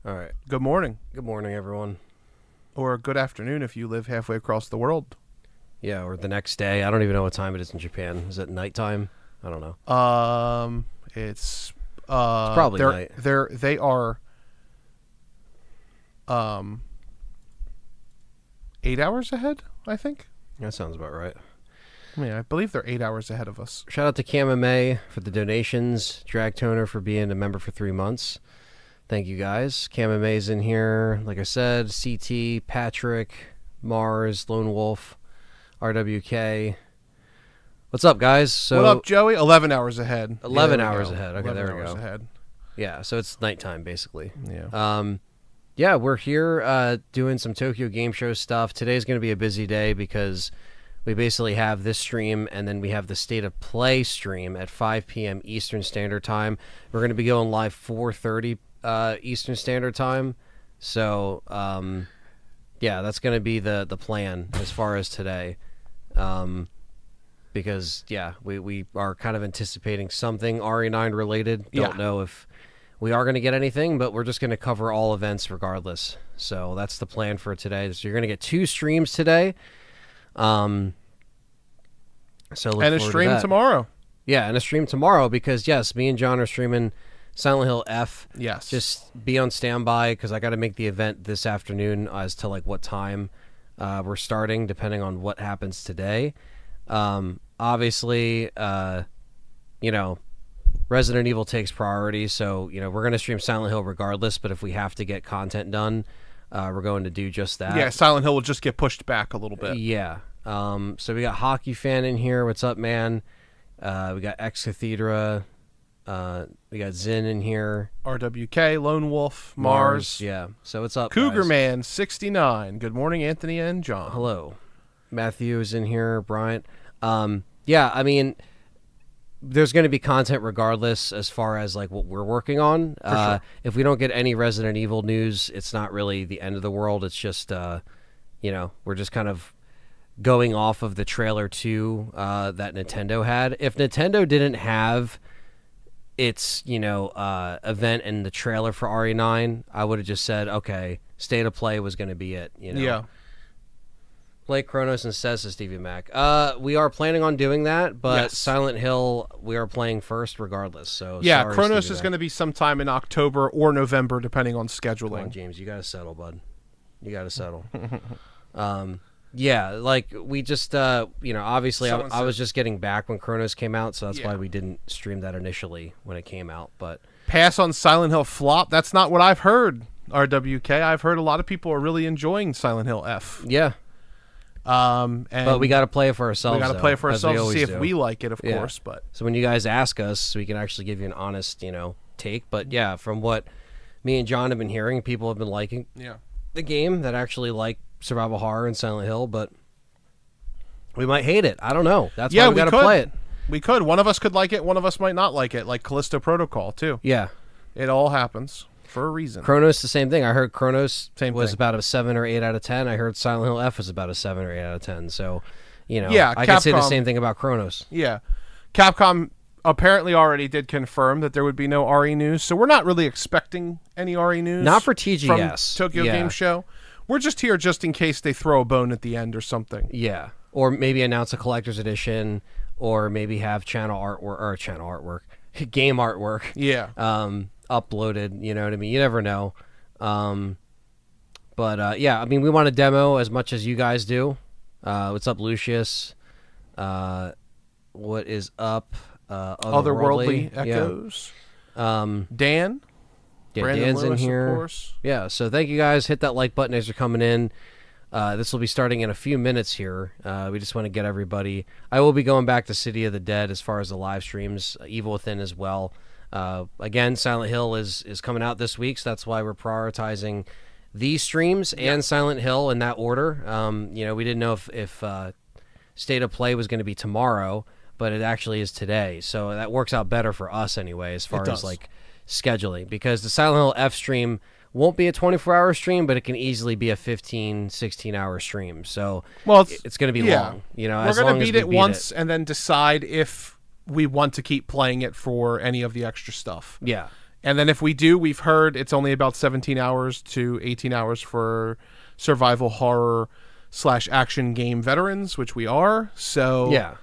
All right. Good morning. Good morning, everyone. Or good afternoon if you live halfway across the world. Yeah, or the next day. I don't even know what time it is in Japan. Is it nighttime? I don't know. It's probably night. They are 8 hours ahead, I think. That sounds about right. I mean, I believe they're 8 hours ahead of us. Shout out to CamMA for the donations. Drag Toner for being a member for 3 months. Thank you, guys. CamMA's in here. Like I said, CT, Patrick, Mars, Lone Wolf, RWK. What's up, guys? So, what up, Joey? 11 hours ahead. 11 hours ahead. Okay, there we go. Ahead. Yeah, so it's nighttime, basically. Yeah. Yeah, we're here doing some Tokyo Game Show stuff. Today's going to be a busy day because we basically have this stream and then we have the State of Play stream at 5 p.m. Eastern Standard Time. We're going to be going live 4:30 Eastern Standard Time. So, yeah, that's going to be the plan as far as today. Because, yeah, we are kind of anticipating something RE9 related. Don't know if we are going to get anything, but we're just going to cover all events regardless. So that's the plan for today. So you're going to get 2 streams today. So look and a stream tomorrow. Yeah, and a stream tomorrow because, yes, me and John are streaming Silent Hill F. Yes. Just be on standby because I got to make the event this afternoon as to like what time we're starting, depending on what happens today. Obviously, Resident Evil takes priority, so we're going to stream Silent Hill regardless. But if we have to get content done, we're going to do just that. Yeah, Silent Hill will just get pushed back a little bit. Yeah. So we got Hockey Fan in here. What's up, man? We got Ex Cathedra. We got Zin in here. RWK, Lone Wolf, Mars. Yeah. So what's up, Cougar guys? Man 69. Good morning, Anthony and John. Hello. Matthew is in here. Bryant. Yeah, I mean, there's going to be content regardless as far as like what we're working on. Sure. If we don't get any Resident Evil news, it's not really the end of the world. It's just, we're just kind of going off of the trailer 2 that Nintendo had. If Nintendo didn't have its, event in the trailer for RE9, I would have just said, okay, State of Play was going to be it. Yeah. Play Chronos and says to Stevie Mac. We are planning on doing that, but yes. Silent Hill we are playing first regardless. So yeah, sorry, Chronos Stevie is Mac. going to be sometime in October or November, depending on scheduling. Come on, James, you got to settle, bud. You got to settle. Yeah, like we just, obviously I was just getting back when Chronos came out, so that's why we didn't stream that initially when it came out. But pass on Silent Hill flop. That's not what I've heard. RWK. I've heard a lot of people are really enjoying Silent Hill F. Yeah. But we got to play it for ourselves. We got to play it for ourselves to see do. if we like it, of course. But so when you guys ask us, we can actually give you an honest, take. But yeah, from what me and John have been hearing, people have been liking the game that actually like survival horror and Silent Hill, but we might hate it. I don't know. That's why we got to play it. We could. One of us could like it. One of us might not like it. Like Callisto Protocol too. Yeah, it all happens for a reason. Chronos, the same thing. I heard Chronos was about a 7 or 8 out of 10. I heard Silent Hill F was about a 7 or 8 out of 10. So, I could say the same thing about Chronos. Yeah, Capcom apparently already did confirm that there would be no RE news, so we're not really expecting any RE news. Not for TGS. From Tokyo Game Show. We're just here just in case they throw a bone at the end or something. Yeah, or maybe announce a collector's edition, or maybe have game artwork. Yeah. Uploaded, you know what I mean? You never know. But yeah, I mean, we want to demo as much as you guys do. What's up, Lucius? What is up? Otherworldly Echoes. Yeah. Dan? Yeah, Brandon Dan's Lewis, in here. Of course. Yeah, so thank you guys. Hit that like button as you're coming in. This will be starting in a few minutes here. We just want to get everybody. I will be going back to City of the Dead as far as the live streams. Evil Within as well. Again, Silent Hill is coming out this week, so that's why we're prioritizing these streams and Silent Hill in that order. We didn't know if State of Play was going to be tomorrow, but it actually is today. So that works out better for us anyway as far as like scheduling, because the Silent Hill F stream won't be a 24-hour stream, but it can easily be a 15, 16-hour stream. So it's going to be long. We're going to beat it once and then decide if we want to keep playing it for any of the extra stuff. Yeah. And then if we do, we've heard it's only about 17 hours to 18 hours for survival horror / action game veterans, which we are. So Yeah.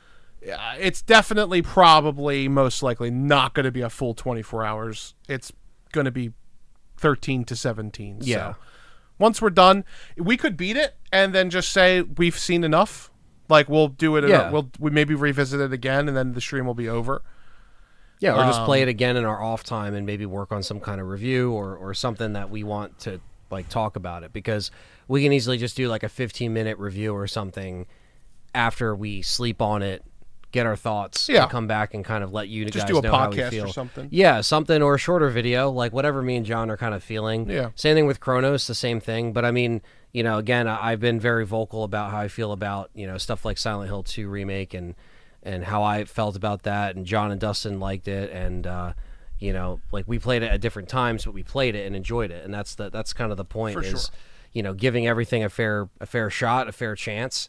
it's definitely probably most likely not going to be a full 24 hours. It's going to be 13 to 17. Yeah. So once we're done, we could beat it and then just say we've seen enough. Like we'll do it. Yeah. We maybe revisit it again and then the stream will be over. Yeah, or just play it again in our off time and maybe work on some kind of review or something that we want to like talk about it, because we can easily just do like a 15-minute review or something after we sleep on it, get our thoughts, and come back and kind of let you just guys do a know how we podcast feel. or something. Yeah, something, or a shorter video, like whatever me and John are kind of feeling. Yeah. Same thing with Chronos, the same thing. But I mean, you know, again, I've been very vocal about how I feel about, you know, stuff like Silent Hill 2 remake and how I felt about that, and John and Dustin liked it, and you know, like we played it at different times, but we played it and enjoyed it, and that's kind of the point. For is sure. You know, giving everything a fair shot, a fair chance,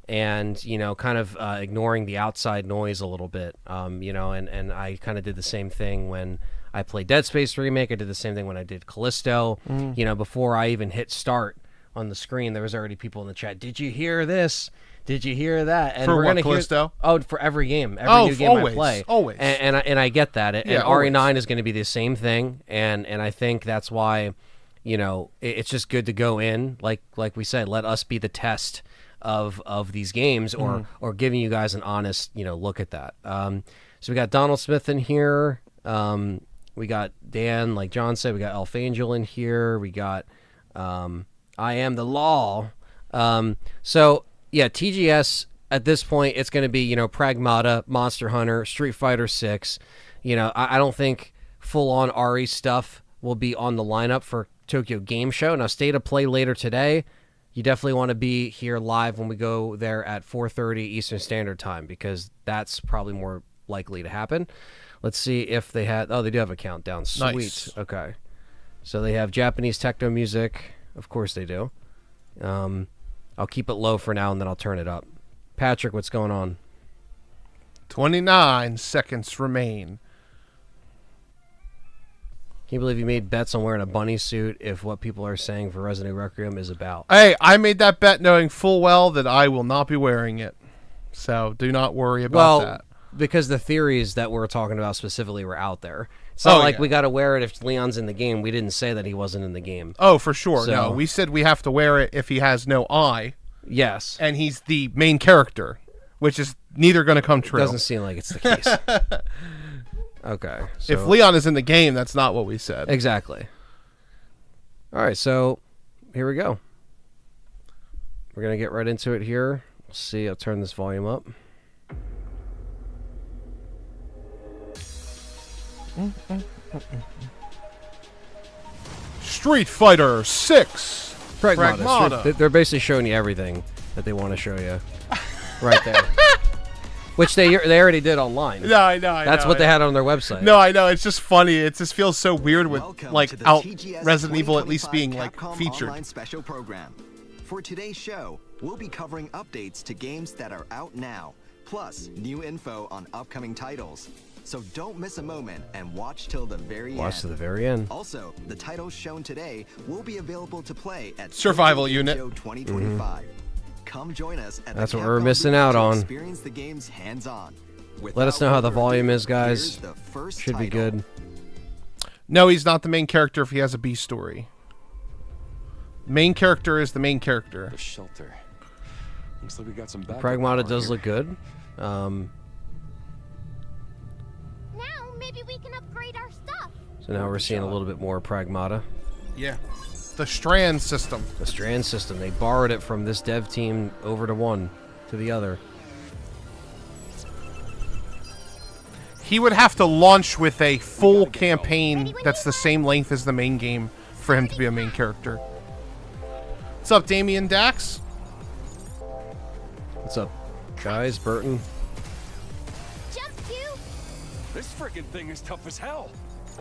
and you know, kind of ignoring the outside noise a little bit. You know, and I kind of did the same thing when I played Dead Space remake. I did the same thing when I did Callisto. You know, before I even hit start on the screen, there was already people in the chat. Did you hear this? Did you hear that? And For we're what, gonna Callisto? for every game, every new game always, I play, always. and I get that. And Yeah, RE9 is going to be the same thing, and I think that's why, you know, it's just good to go in like we said, let us be the test of these games, or giving you guys an honest, you know, look at that. So we got Donald Smith in here. We got Dan, like John said. We got Elf Angel in here. We got I Am the Law. So. Yeah, TGS at this point, it's going to be, you know, Pragmata, Monster Hunter, Street Fighter 6. You know, I don't think full-on RE stuff will be on the lineup for Tokyo Game Show. Now, State of Play later today. You definitely want to be here live when we go there at 4:30 Eastern Standard Time, because that's probably more likely to happen. Let's see if they had... Oh, they do have a countdown. Sweet. Nice. Okay. So they have Japanese techno music. Of course they do. I'll keep it low for now, and then I'll turn it up. Patrick, what's going on? 29 seconds remain. Can you believe you made bets on wearing a bunny suit if what people are saying for Resident Evil Requiem is about? Hey, I made that bet knowing full well that I will not be wearing it. So do not worry about that. Because the theories that we're talking about specifically were out there. It's not like we got to wear it if Leon's in the game. We didn't say that he wasn't in the game. Oh, for sure. So, no, we said we have to wear it if he has no eye. Yes. And he's the main character, which is neither going to come true. Doesn't seem like it's the case. Okay. So, if Leon is in the game, that's not what we said. Exactly. All right, so here we go. We're going to get right into it here. Let's see. I'll turn this volume up. Street Fighter 6 Pragmata. They're basically showing you everything that they want to show you right there. Which they already did online. No, I know. That's what they had on their website. No, I know. It's just funny. It just feels so weird with out TGS Resident Evil at least being like Capcom featured. Online special program. For today's show, we'll be covering updates to games that are out now, plus new info on upcoming titles. So don't miss a moment and watch till the very end. Watch to the very end. Also, the titles shown today will be available to play at Survival Tokyo Unit Game Show 2025. Come join us at That's the what we're Capcom missing booth out to on. Experience the games hands-on. Let us know how the Without volume further is, ado, guys. here's the first Should be title. good. No, he's not the main character if he has a B story. Main character is the main character. The shelter. Looks like we got some backup Pragmata power does here. look good. Now maybe we can upgrade our stuff. So now we're seeing a little bit more Pragmata. Yeah. The Strand system. The Strand system. They borrowed it from this dev team over to one to the other. He would have to launch with a full campaign that's the same length as the main game for him to be a main character. What's up, Damian Dax? What's up, guys? Burton. Jump to. This freaking thing is tough as hell.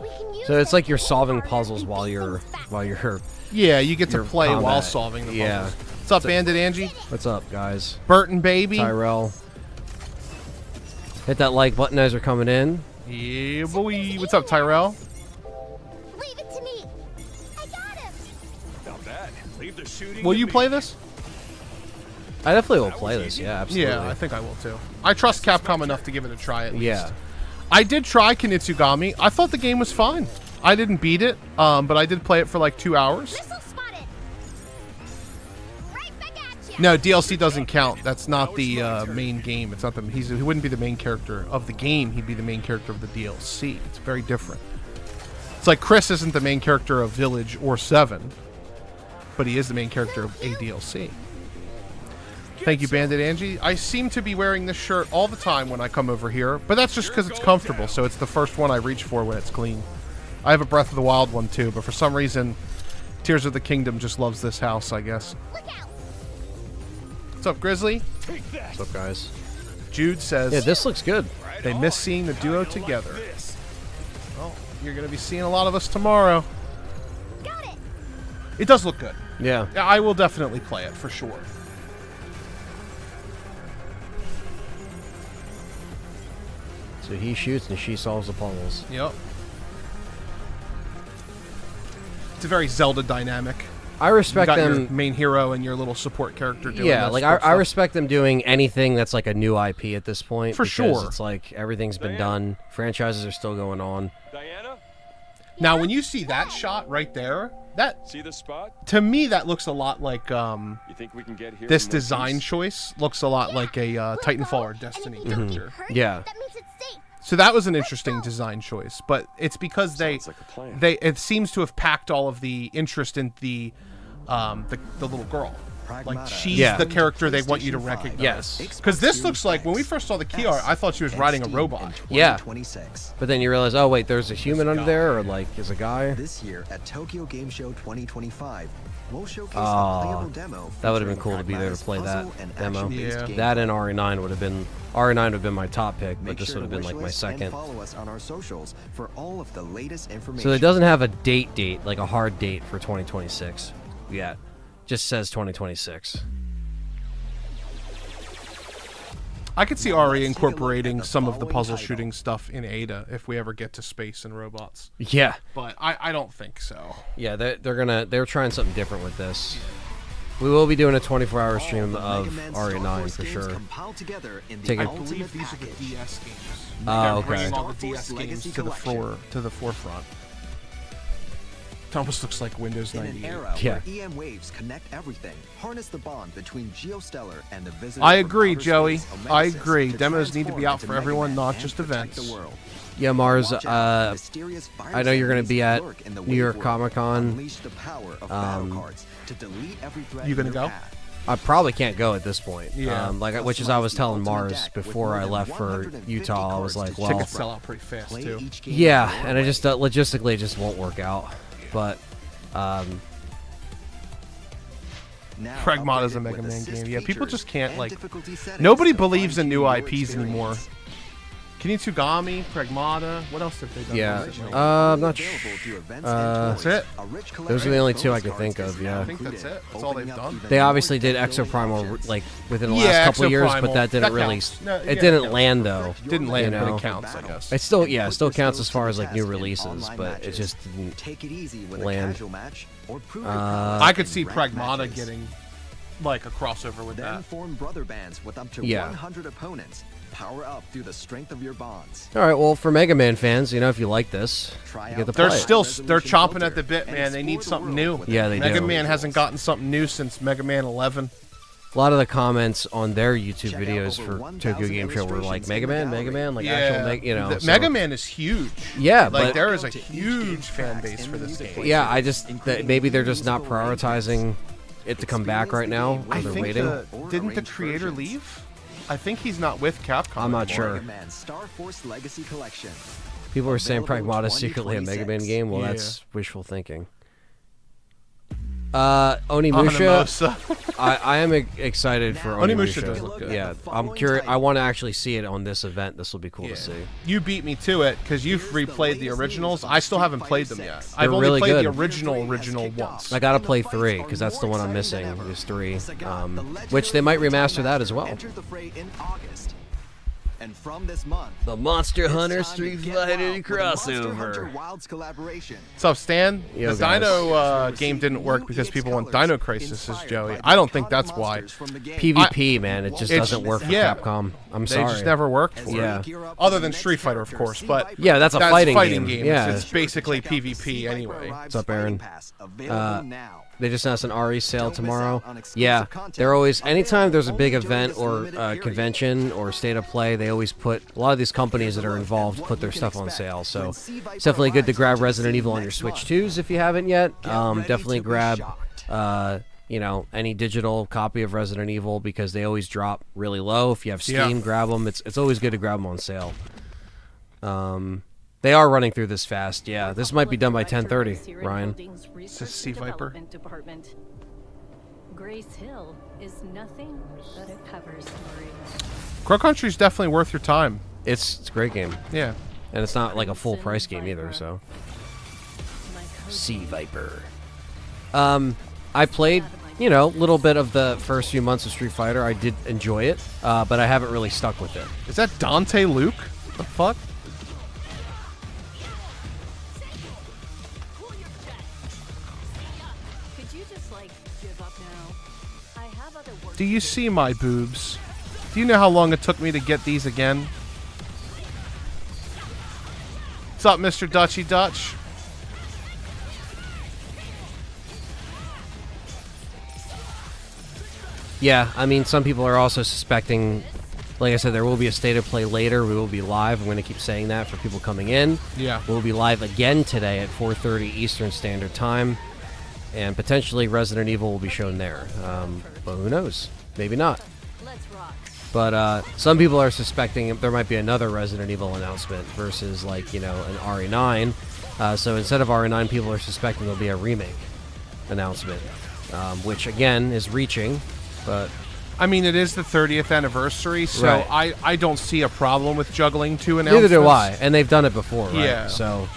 We can use So it's it like to you're work solving harder puzzles and while beat you're things faster. Yeah, you get to Your play while combat. solving the puzzles. Yeah. What's up, Bandit Angie? What's up, guys? Burton Baby. Tyrell. Hit that like button as you're coming in. Yeah, boy. What's up, Tyrell? the shooting. Will you play this? I definitely will play this. Yeah, absolutely. Yeah, I think I will too. I trust Capcom enough to give it a try at least. Yeah. I did try Kinitsugami. I thought the game was fine. I didn't beat it, but I did play it for like 2 hours. Missile spotted. Right back at you. No, DLC doesn't count. That's not the main game. It's not the. He wouldn't be the main character of the game. He'd be the main character of the DLC. It's very different. It's like Chris isn't the main character of Village or 7, but he is the main character of a DLC. Thank you, Bandit Angie. I seem to be wearing this shirt all the time when I come over here, but that's just because it's comfortable, so it's the first one I reach for when it's clean. I have a Breath of the Wild one too, but for some reason, Tears of the Kingdom just loves this house, I guess. Look out. What's up, Grizzly? What's up, guys? Jude says Yeah, this looks good. they miss seeing the duo together. Well, you're going to be seeing a lot of us tomorrow. Got it. It does look good. Yeah. Yeah, I will definitely play it for sure. So he shoots and she solves the puzzles. Yep. It's a very Zelda dynamic. I You respect got your them. main hero and your little support character doing Yeah, that like stuff, I so- respect them doing anything that's like a new IP at this point. For because sure. It's like everything's been done. Franchises are still going on. Diana, Now, when you see that shot right there, that see the spot? to me that looks a lot like You think we can get here? this in one design piece? choice looks a lot like a Titanfall or Destiny character. Yeah. That means it's safe. So that was an interesting design choice, but it's because Sounds like a plan. it seems to have packed all of the interest in the little girl. Like she's Yeah. the character they want you to recognize. Yes. Because this looks like when we first saw the key art, I thought she was riding a robot. Yeah. 26. But then you realize, oh wait, there's a human under there, or like is a guy. This year at Tokyo Game Show 2025, we'll showcase Oh, a playable demo. that would've been featuring cool to be there to Pragmata's play that puzzle and demo. action-based Yeah. gameplay. That and RE9 would have been my top pick, but Make this sure would have to been like my wishlist and second. follow us on our socials for all of the latest information. So it doesn't have a date, like a hard date for 2026 yet. Just says 2026. I could see Ari incorporating some of the puzzle shooting stuff in Ada if we ever get to space and robots. Yeah. But I don't think so. Yeah, they're trying something different with this. We will be doing a 24-hour stream of RE9 for sure. Take I a- believe these are the DS games. Oh, They're okay. bringing all the DS games to the forefront. It almost looks like Windows In an 98. era Yeah. where EM waves connect everything, harness the bond between Geostellar and the visitor. I from agree, outer Joey. space, I Omegasis, agree. to Demos need to be transform out into for Mega everyone, Man not and just protect events. the world. Yeah, Mars. Watch out, mysterious I know you're virus gonna be at lurk in the New York wave Comic world. Con. Unleash the power of battle cards to delete every threat You in gonna your go? path. I probably can't go at this point. Yeah. Which is I was telling Mars before I left for Utah. I was like, well, Tickets sell out pretty fast, Play too. each game yeah, your and I way. just logistically it just won't work out. But Now Pragmata's a upgraded Mega with Man assist game. Yeah, people features just can't, and like... difficulty settings Nobody to believes in fine-tune new your IPs anymore. experience. Kinitsugami, Pragmata, what else have they done? yeah, recently? I'm not Available sure. through events and That's toys. it. A rich Those are collection the only of two I bonus can think cards of, is yeah. now I think that's included, it. That's all opening they've up done. even They more obviously did depth-filled Exoprimal options. like within the Yeah, last couple of years, but Exoprimal. that didn't That really. counts. No, It yeah, didn't that land though. Didn't land, you but know. it counts, I guess. It still, yeah, it still Put counts yourselves as far to as the like new test in releases, online but it matches. just didn't. Take it easy with land. a casual match or prove your Uh, prowess I could in see ranked Pragmata matches. getting, like, a crossover with Then that. form brother bands with up to Yeah. 100 opponents. Power up through the strength of your bonds. All right, well, for Mega Man fans, you know, if you like this, Try you get out to They're play. still, Resolution they're chomping filter at the bit, and man. They need explore the something world new. with Yeah, they Mega do. Man hasn't gotten something new since Mega Man 11. A lot of the comments on their YouTube Check out videos over for 1,000 Tokyo Game Show were like illustrations Mega in the Man, Mega gallery. Man, like actual, you know. so- Mega Man is huge. Yeah, Like, but there is a To each huge game's fan tracks base and for the this music game. yeah, I just maybe they're just not prioritizing it to come back right now, or I they're think waiting. didn't the arranged creator versions. leave? I think he's not with Capcom I'm not anymore. sure. Mega Man Star Force Legacy Collection. People are saying Available Pragmata is secretly a Mega Man 2026. game. Well, Yeah. that's wishful thinking. Onimusha, Onimusha. I am excited for Onimusha Onimusha. does look good. Yeah, I'm curious. I want to actually see it on this event. This will be cool Yeah. to see. You beat me to it because you've replayed the originals. I still haven't played them yet. I've They're only really played the good. original once. I gotta play 3 because that's the one I'm missing. Is 3, which they might remaster that as well. Enter the fray in August. And from this month, The Monster it's Hunter time Street to get Fighter wild with the Monster Hunter crossover. Wilds collaboration. What's up, Stan? Yo, the guys. Dino game didn't work because people want Dino Crisis, Joey. I don't think that's why. PvP, man, it just It's- doesn't work for yeah. Capcom. I'm They sorry. just never worked for Yeah. it. Other than Street Fighter, of course, but Yeah, that's a fighting game. Yeah. It's basically PvP anyway. What's up, Aaron? They just announced an RE sale tomorrow. Yeah, they're always, anytime there's a big event or convention or state of play, they always put, a lot of these companies that are involved put their stuff on sale. So it's definitely good to grab Resident Evil on your Switch 2s if you haven't yet. Definitely grab, you know, any digital copy of Resident Evil because they always drop really low. If you have Steam, grab them. It's always good to grab them on sale. They are running through this fast. Yeah, this might be done by 10:30, Ryan. It's a Sea Viper. Grace Hill is nothing but a cover story. Crow Country's definitely worth your time. It's a great game. Yeah. And it's not like a full price game either, so. Sea Viper. I played, you know, a little bit of the first few months of Street Fighter. I did enjoy it, but I haven't really stuck with it. Is that Dante Luke? The fuck? Could you just like give up now? I have other work. Do you see my boobs? Do you know how long it took me to get these again? What's up, Mr. Dutchy Dutch? Yeah, I mean, some people are also suspecting, like I said, there will be a state of play later. We will be live. I'm going to keep saying that for people coming in. Yeah. We'll be live again today at 4:30 Eastern Standard Time. And potentially Resident Evil will be shown there. But who knows? Maybe not. Let's rock. But some people are suspecting there might be another Resident Evil announcement versus, like, you know, an RE9. So instead of RE9, people are suspecting there'll be a remake announcement, which, again, is reaching. But I mean, it is the 30th anniversary, so Right. I don't see a problem with juggling two announcements. neither do I. And they've done it before, right? Yeah. So,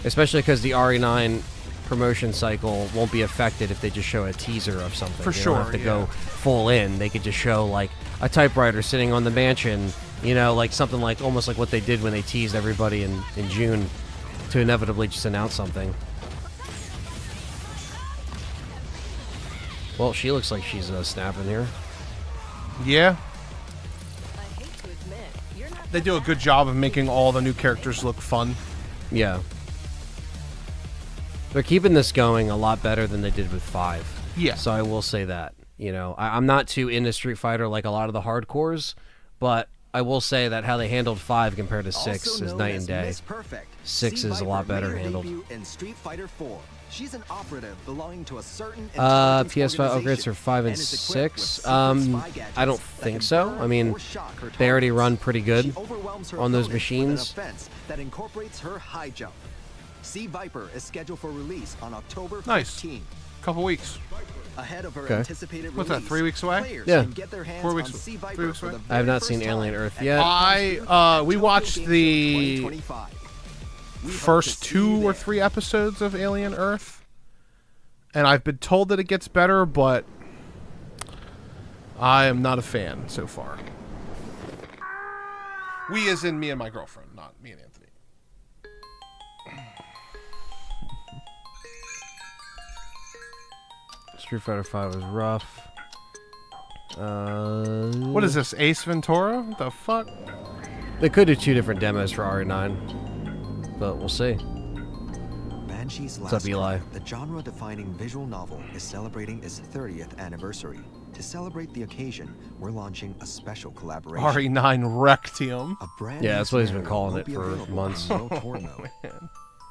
especially because the RE9 promotion cycle won't be affected if they just show a teaser of something. For They sure, don't have to yeah. go full in. They could just show, like, a typewriter sitting on the mansion, you know, like something like, almost like what they did when they teased everybody in June to inevitably just announce something. Well, she looks like she's snapping here. Yeah. I hate to admit, you're not They do a good job of making all the new characters look fun. Yeah. They're keeping this going a lot better than they did with 5. Yeah. So I will say that. You know, I'm not too into Street Fighter like a lot of the hardcores, but I will say that how they handled 5 compared to 6 Also is known night as and day. Miss Perfect, 6 Sea is a lot Viper better made her handled. debut in Street Fighter 4. She's an operative belonging to a certain PS5 upgrades for 5 and 6. I don't think so. I mean, they already run pretty good on those machines. That incorporates her high jump. Sea Viper is scheduled for release on October 15th. Nice. Couple weeks. Ahead of her Okay. anticipated What's release, that, 3 weeks away? players Yeah. can get their hands 4 weeks- on Sea 3 Viper weeks for away? the I have very not seen first Alien time Earth at yet. We watched the 2025. We hope first to see you 2 or there. 3 episodes of Alien Earth, and I've been told that it gets better, but I am not a fan so far. We as in me and my girlfriend, not me and Anthony. Street Fighter 5 was rough. What is this, Ace Ventura? What the fuck? They could do 2 different demos for RE9, but we'll see. Banshee's What's up, Last Eli? Cry, the genre-defining visual novel, is celebrating its 30th anniversary. To celebrate the occasion, we're launching a special collaboration. RE9 Rectium. A brand Yeah, new that's what he's been scenario calling will it be for available months. on Detore mode.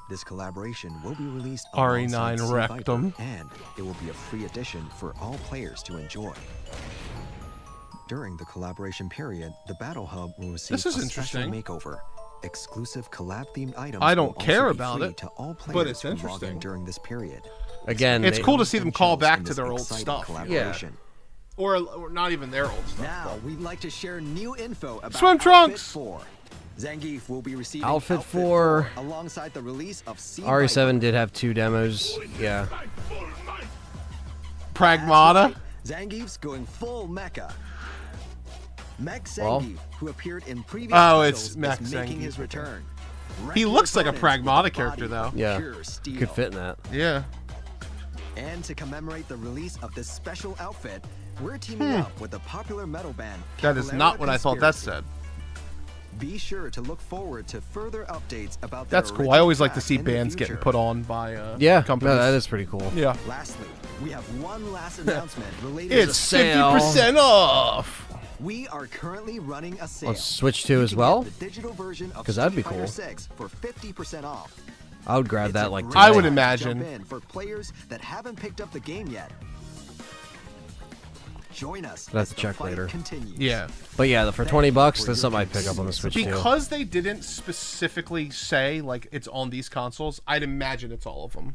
This collaboration will be released alongside RE9 Sea Viper, Rectum. and it will be a free edition for all players to enjoy. During the collaboration period, the Battle Hub will receive This is a special interesting. makeover. Exclusive collab-themed items I don't will also care be about free it, to all but players it's who log in interesting. during this period. Again, It's they- cool to see them call Shows back in to this their old exciting stuff. collaboration. Or not even their old stuff. Now, but- we'd like to share new info about Swim Outfit trunks! 4. Zangief will be receiving Outfit 4 alongside the release of Sea RE7 did have 2 demos. Yeah. Pragmata. Zangief's going full mecha. Meg Well. Zangief, who appeared in previous Oh, titles, it's is Meg making Zangief, his okay. return. He Wreck looks your like a opponents pragmatic with a character, body of though. Yeah, pure steel. could fit in that. Yeah. And to commemorate the release of this special outfit, we're teaming up with the popular metal band That is not what I thought that said. Be sure to look forward to further updates about That's their cool. I always original like to track see in the bands getting future. put on by Yeah, companies. no, that is pretty cool. Yeah. Lastly, we have one last announcement related It's to sale. 50% off. We are currently running a sale. On Switch 2 You as can well? get the digital version of 'Cause that'd be Street Fighter cool. 6 for 50% off. I would grab It's that a like great today. I would time to imagine. jump in for players that haven't picked up the game yet. Join us I'll have as to the check fight later. continues. Yeah. But yeah, for $20, that's something I'd pick up on the Switch too. Because they didn't specifically say, like, it's on these consoles, I'd imagine it's all of them.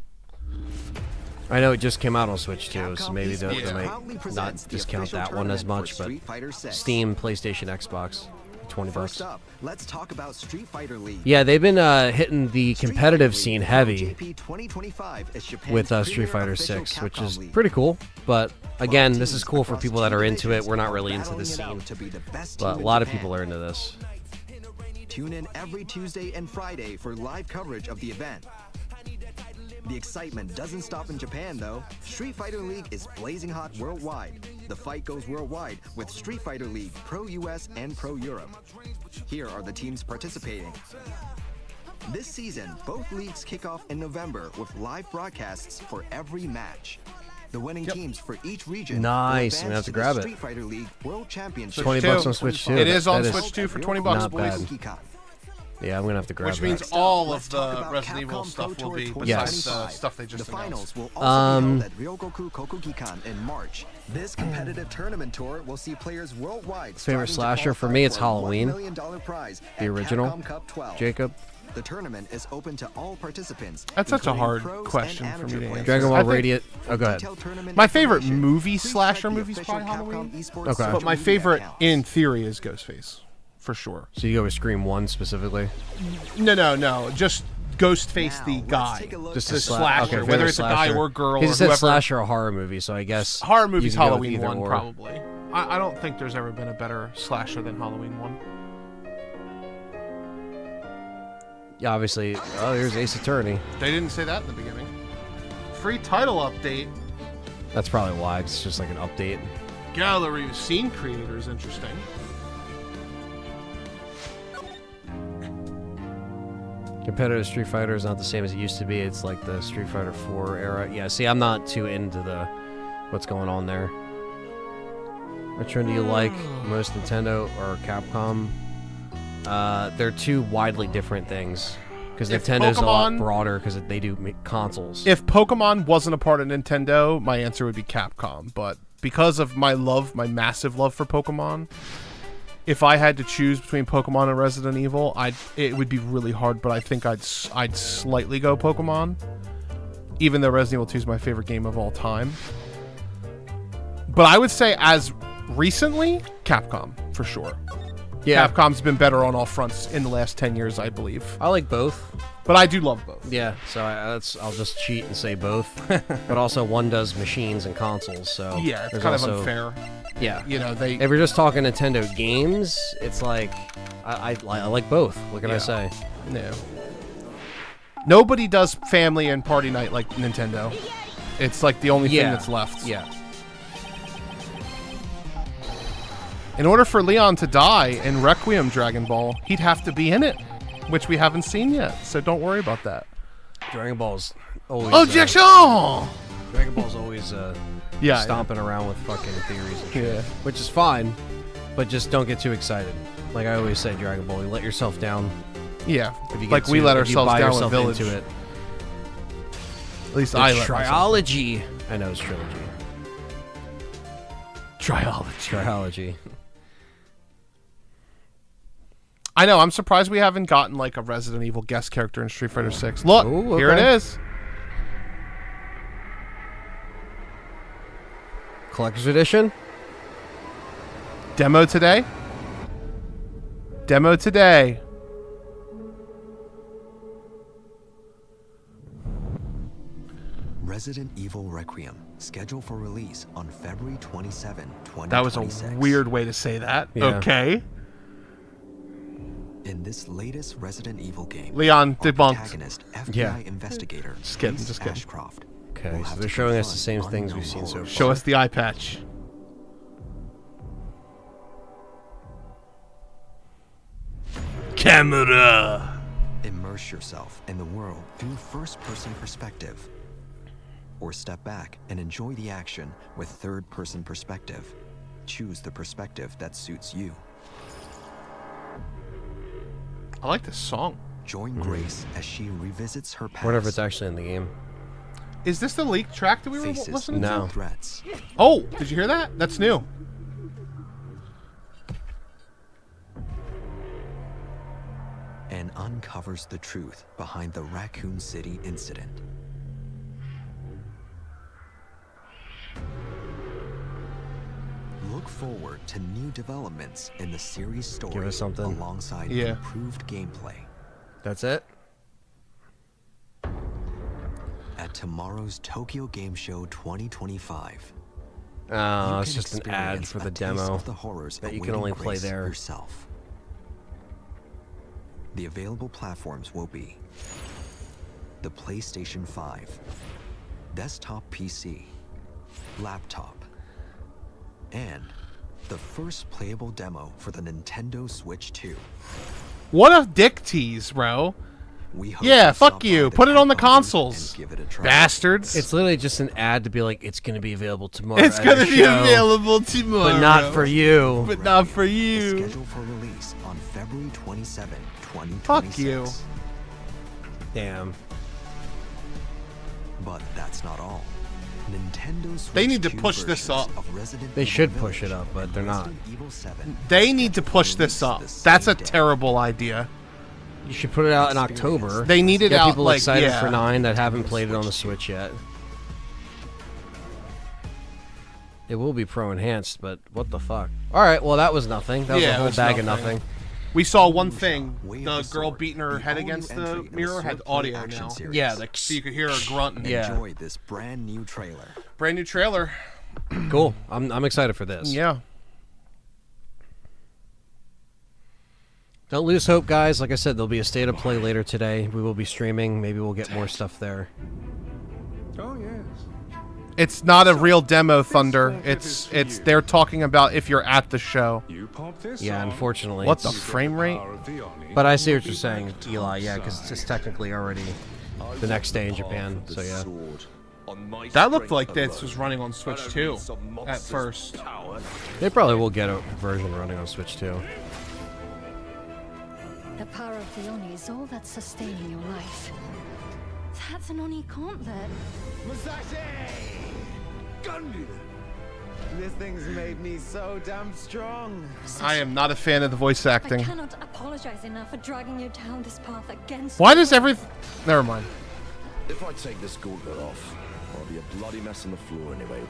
I know it just came out on Switch too, so Capcom maybe they Esports might proudly not presents the discount official that one as tournament much, for but Street Fighter 6. Steam, PlayStation, Xbox, $20. First up, let's talk about Street Fighter League. Yeah, they've been hitting the Street competitive Fighter scene League heavy LJP 2025 is Japan's with premier Street Fighter official 6, which Capcom is league. pretty cool. But again, this is Teams cool for across people that two are into it. divisions We're not are really into the battling it scene, out to be the best but a team in lot of Japan. people are into this. Tune in every Tuesday and Friday for live coverage of the event. The excitement doesn't stop in Japan, though. Street Fighter League is blazing hot worldwide. The fight goes worldwide with Street Fighter League Pro US and Pro Europe. Here are the teams participating. This season, both leagues kick off in November with live broadcasts for every match. The winning teams for each region Nice, will I'm gonna have advance to the grab it. Street Fighter League World Championship. $20 on Switch too. It is on That Switch 2 for $20, not boys. bad. Yeah, I'm gonna have to grab Which that. means Next up, all let's of talk the about Resident Evil Capcom stuff Pro will be Tour besides 2025. the stuff they just The announced. finals will also be held at Ryogoku Kokugikan in March. This competitive tournament tour will see players worldwide. Favorite striving to slasher for qualify me, it's for a $1 Halloween. million prize The at original. Capcom Cup 12. Jacob. The tournament is open to all participants. That's such a including hard pros question and for me to amateur answer. players. Dragon I Ball think Radiant. Oh, go ahead. Detailed tournament My favorite information, movie please slasher check the movie's official probably Halloween. Capcom Esports Okay. social But my media favorite, accounts. in theory, is Ghostface. For sure. So you go with Scream 1 specifically? No. Just Ghostface Now, the let's guy. take a look Just at a the sla- slasher, okay, whether favorite it's a guy slasher. or girl He or just said whoever. slasher or horror movie, so I guess Horror you movie's can go with Halloween either 1, or. probably. I don't think there's ever been a better slasher than Halloween 1. Yeah, obviously. Oh, here's Ace Attorney. They didn't say that in the beginning. Free title update. That's probably why. It's just like an update. Gallery of scene creators. Interesting. Competitive Street Fighter is not the same as it used to be. It's like the Street Fighter 4 era. Yeah, see, I'm not too into the what's going on there. Which one do you like most, Nintendo or Capcom? They're two widely different things. Because If Nintendo's a lot Pokemon- broader because they do make consoles. If Pokemon wasn't a part of Nintendo, my answer would be Capcom. But because of my massive love for Pokemon, if I had to choose between Pokemon and Resident Evil, it would be really hard. But I think I'd slightly go Pokemon, even though Resident Evil 2 is my favorite game of all time. But I would say, as recently, Capcom for sure. yeah, Capcom's been better on all fronts in the last 10 years, I believe. I like both. But I do love both. Yeah, so I'll just cheat and say both. But also, one does machines and consoles, so Yeah, it's there's kind also, of unfair. Yeah, You know, they... if we're just talking Nintendo games, it's like I like both. What can I Yeah. say? No. Nobody does family and party night like Nintendo. It's like the only thing that's left. Yeah. In order for Leon to die in Requiem Dragon Ball, he'd have to be in it, which we haven't seen yet. So don't worry about that. Dragon Ball's always Objection! Dragon Ball's always Yeah. stomping around with fucking theories and shit, Yeah. which is fine, but just don't get too excited. Like I always say, Dragon Ball, you let yourself down. Yeah. If you get Like we too- let if you ourselves buy down with yourself Village. into it. At least The I let myself. trilogy. I know it's trilogy. Triology. Trilogy. I know. I'm surprised we haven't gotten like a Resident Evil guest character in Street Fighter 6. Look, Ooh, here it okay. is. Collector's edition. Demo today. Demo today. Resident Evil Requiem, scheduled for release on February 27, 2026. That was a weird way to say that. Yeah. Okay. In this latest Resident Evil game, Leon our debunked. protagonist, FBI Yeah. investigator, Just kidding, Grace just kidding. Ashcroft, Okay, will so have they're to showing us the confront same things we've unknown seen so far. horrors. Show us the eye patch. Camera. Immerse yourself in the world through first-person perspective. Or step back and enjoy the action with third-person perspective. Choose the perspective that suits you. I like this song. Join Grace as she revisits her past. Whatever if it's actually in the game. Is this the leaked track that we were faces listening No. new threats. Oh, did you hear that? That's new. And uncovers the truth behind the Raccoon City incident. Look forward to new developments in the series story Give us something. alongside Yeah. improved gameplay. That's it? At tomorrow's Tokyo Game Show 2025. Oh, you it's can just an ad experience for a the taste demo of the horrors that you can awaiting only play Grace there. yourself. The available platforms will be the PlayStation 5, desktop PC, laptop, and the first playable demo for the Nintendo Switch 2. What a dick tease, bro. We hope Yeah, you'll fuck stop by you. the Put it on the Capcom consoles. and give it a try. Bastards. It's literally just an ad to be like, it's going to be available tomorrow. It's at gonna a be show, available tomorrow. but not for you. But not for Is you. scheduled for release on February 27, 2026. Fuck you. Damn. But that's not all. Nintendo Switch They need to 2 push this versions up. of Resident They Evil should push Village it up, but and they're not. Resident Evil 7 They need to push scheduled this for up. release the That's a same day. terrible idea. You should put it out in October. They need it Get out people like excited yeah. for 9 that haven't played it on the Switch yet. It will be pro enhanced, but what the fuck? All right, well that was nothing. That was Yeah, a it whole was bag of nothing. nothing. We saw one thing. Way of The the girl Sword, beating her the head all-new against entry the in the mirror had Swordplay audio action now. series. Yeah, So you could hear her grunting. Yeah. Enjoy this brand new trailer. Brand new trailer. Cool. I'm excited for this. Yeah. Don't lose hope, guys. Like I said, there'll be a state of play later today. We will be streaming. Maybe we'll get more stuff there. Oh, yes. It's not a real demo, Thunder. It's they're talking about if you're at the show. You pop this Yeah, on, unfortunately. What the it's- frame rate? power of the Oni But I see will what be you're saying, back to Eli. my Yeah, because side. it's technically already the next day in Japan. So yeah. That looked like this was running on Switch 2 at first. They probably will get a version running on Switch too. The power of the Oni is all that's sustaining your life. That's an Oni gauntlet. This thing's made me so damn strong. I am not a fan of the voice I acting. cannot apologize enough for dragging you down this path against Why your does will. everything... Never mind. If I take this gauntlet off, I'll be a bloody mess on the floor anyway.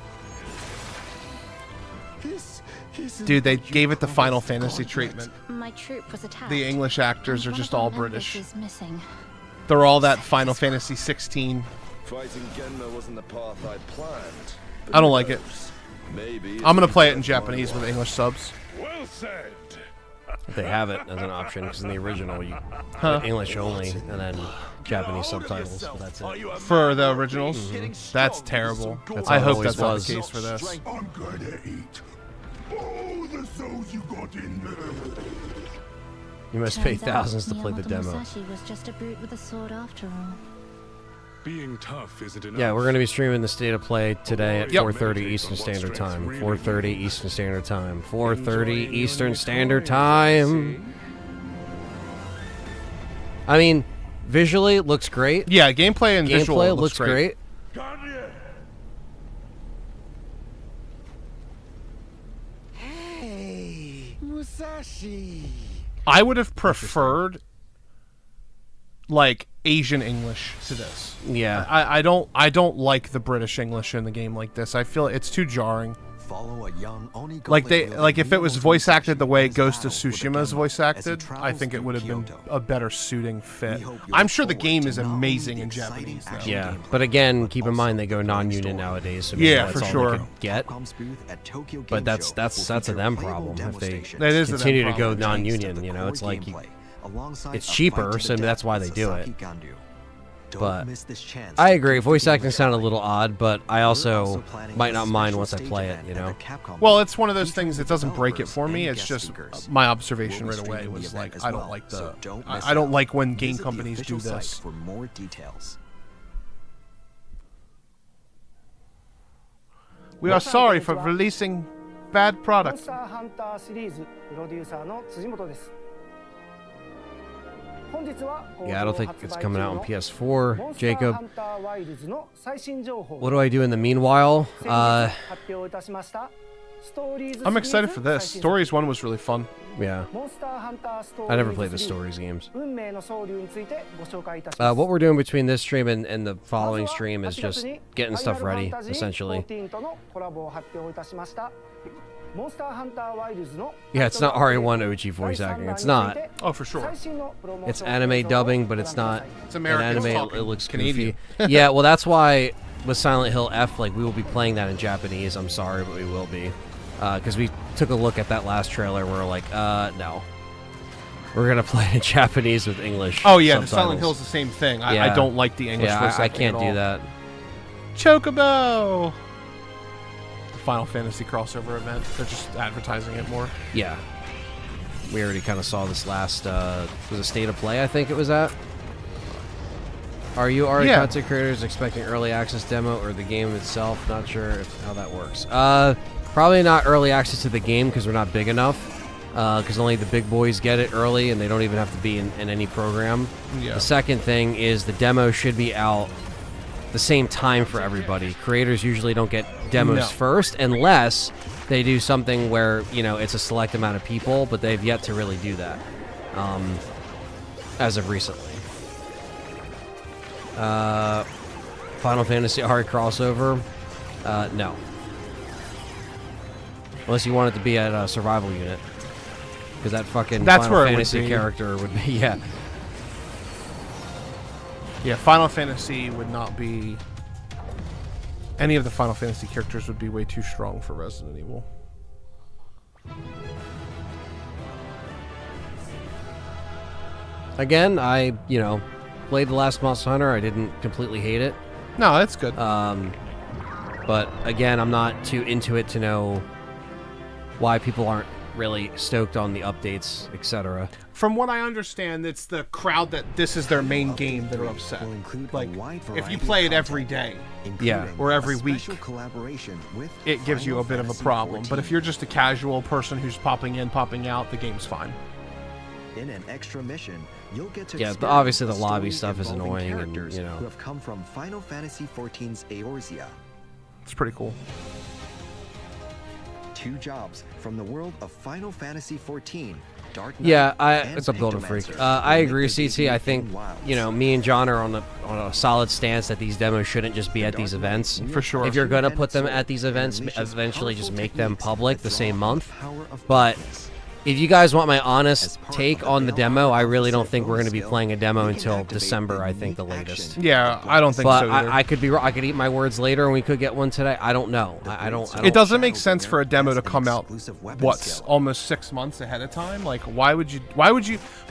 This isn't Dude, they what you gave it the call Final a Fantasy gauntlet. treatment. My troop was attacked. The English actors are and one just of our all members British. is missing. They're all that Final Fantasy 16. Fighting Genma wasn't the path I planned. but I don't who like it. knows? Maybe I'm gonna it's play it in worth my Japanese with while. English subs. Well said. If they have it as an option, because in the original you Huh. English only, and then Japanese subtitles. But that's it. For the originals? That's terrible. That's I how it hope always that's not was. the case for this. I'm gonna eat all the souls you got in there. You must pay Turns out thousands to play the Miyamoto demo. Musashi was just a brute with a sword after all. Being tough isn't enough. Yeah, we're going to be streaming the state of play today at Yep. 4:30 Eastern Standard Time. 4:30 Eastern Standard Time. 4:30 Eastern Standard Time. I mean, visually it looks great. Yeah, gameplay and visual Gameplay looks great. Hey, Musashi. I would have preferred like Asian English to this. Yeah. I don't like the British English in the game like this. I feel it's too jarring. Follow a young Oni Like gauntlet if it was wielding voice acted the way Musashi's Ghost of battle with the Tsushima's Genma voice as he acted, I travels think it through would have been Kyoto. a better suiting fit. We hope you I'm look sure the forward game to is not only amazing the in exciting Japanese now. action Yeah, gameplay, but again, but keep in also mind they the go fine non-union story. nowadays, so maybe Yeah, that's for all sure. they could get. Capcom's booth at Tokyo But Game that's Show that's will a feature them playable problem demo if they stations, That is a them continue to go problem. non-union. taste You of know, the it's core like gameplay, alongside it's a cheaper, fight to so the that's death why with they do it. Sasaki Gandu. Don't But miss this chance I to agree. keep Voice the acting game sounded a exciting. little odd, but I We're also planning might a not mind special once I stage play it. event You at know. the Capcom Well, booth it's one of those featuring things the that doesn't break it developers for me. and It's guest just speakers. my observation We'll right be away streaming the was event like as I don't well, like so the don't miss I don't out. like when game Visit the companies do official site this. for more details. We are sorry for releasing bad products. モンスターハンターシリーズプロデューサーの辻本です。本日は Yeah, I don't think it's coming out on モ PS4. ンスター Jacob, ハンターワイルズの最新情報 what do I do in the meanwhile? 先日発表いたしましたストーリーズ I'm excited for this. シリーズ Stories 1 was really fun. Yeah, モンスターハンターストーリーズ I never played the 3 stories games. 運命の総流についてご紹介いたします。 What we're doing between this stream and the following stream is just getting stuff ready, essentially. とのコラボを発表いたしました。モンスターハンターワイルズの Yeah, it's not RE1 OG voice acting. It's not. Oh, for sure. 最新のプロモー It's ション anime dubbing, but it's not It's an American. anime. It's It talking looks Canadian. goofy. Yeah, well, that's why with Silent Hill F, like we will be playing that in Japanese. I'm sorry, but we will be, because we took a look at that last trailer. We're like, no, we're gonna play it in Japanese with English. Oh yeah, the subtitles. Silent Hill's the same thing. I Yeah. don't like the English Yeah, voice I acting can't at do all. that. Chocobo! Final Fantasy crossover event. They're just advertising it more. Yeah, we already kind of saw this last. Was it State of Play? I think it was at. Are you already content creators expecting early access demo or the game itself? Not sure how that works. Probably not early access to the game because we're not big enough. Because only the big boys get it early, and they don't even have to be in any program. Yeah. The second thing is the demo should be out the same time for everybody. Creators usually don't get demos first unless they do something where, you know, it's a select amount of people, but they've yet to really do that as of recently. Final Fantasy RE crossover? No. Unless you want it to be at a survival unit. Because that fucking That's Final where it would Fantasy be. character would be, yeah. Yeah, Final Fantasy would not be... Any of the Final Fantasy characters would be way too strong for Resident Evil. Again, I, you know, played The Last Monster Hunter. I didn't completely hate it. No, that's good. But again, I'm not too into it to know why people aren't really stoked on the updates, etc. From what I understand, it's the crowd that this is their main game that are upset. Like, if you play it every day, or every week, it gives you a bit of a problem. But if you're just a casual person who's popping in, popping out, the game's fine. In an extra mission, you'll get to Yeah, experience obviously the a lobby story stuff is involving annoying and, characters you know. who have come from Final Fantasy XIV's Eorzea. It's pretty cool. 2 jobs from the world of Final Fantasy XIV. Dark Knight Yeah, and it's a building freak. Pictomancer I will agree, make their CT. debut I in think, Wilds. you know, me and John are on a solid stance that these demos shouldn't just be at these events. For sure. If you're going to put them at these events, eventually just make them public the same month. But if you guys want my honest take on the demo, I really don't think we're going to be playing a demo until December, I think, the latest. Yeah, I don't think but so either. I could be wrong. I could eat my words later and we could get one today. I don't know. I don't. It doesn't make sense for a demo to come out, what, almost 6 months ahead of time? Like, why would you,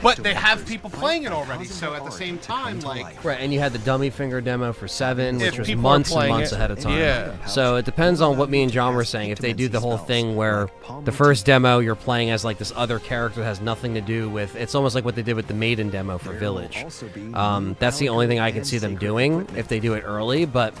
but they have people playing it already, so at the same time, like... Right, and you had the dummy finger demo for 7, which was people are months and playing months it, ahead of time. yeah. So it depends on what me and John were saying. If they do the whole thing where the first demo you're playing as like this other character that has nothing to do with, it's almost like what they did with the Maiden demo for Village. That's the only thing I can see them doing if they do it early, but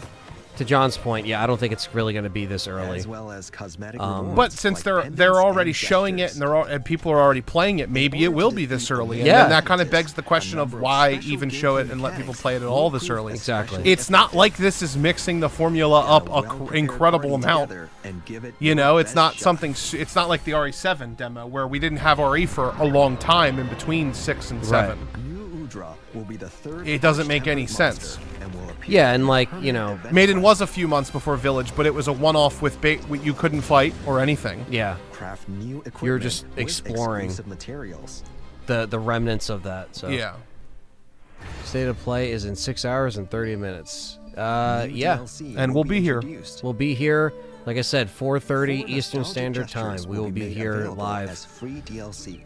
to John's point, yeah, I don't think it's really going to be this early. As well as cosmetic But since they're already showing it and people are already playing it, maybe it will be this early. And Yeah. then that kind of begs the question of why even show it and let people play it at all this early. Exactly. It's not like this is mixing the formula up an incredible amount. You know, it's not something. It's not like the RE7 demo where we didn't have RE for a long time in between 6 and 7. Udra will be the third. It doesn't make any monster sense. and will appear Yeah, and in like, permanent you know, event Maiden was a quests. few months before Village, but it was a one-off with you couldn't fight or anything. yeah, Craft new equipment you're just with exploring exclusive materials. the remnants of that. So Yeah. State of play is in 6 hours and 30 minutes. New Yeah, DLC And will we'll be here. introduced. we'll be here. Like I said, 4:30 Four Eastern nostalgic Standard Time. gestures We will be made here available live. as free DLC.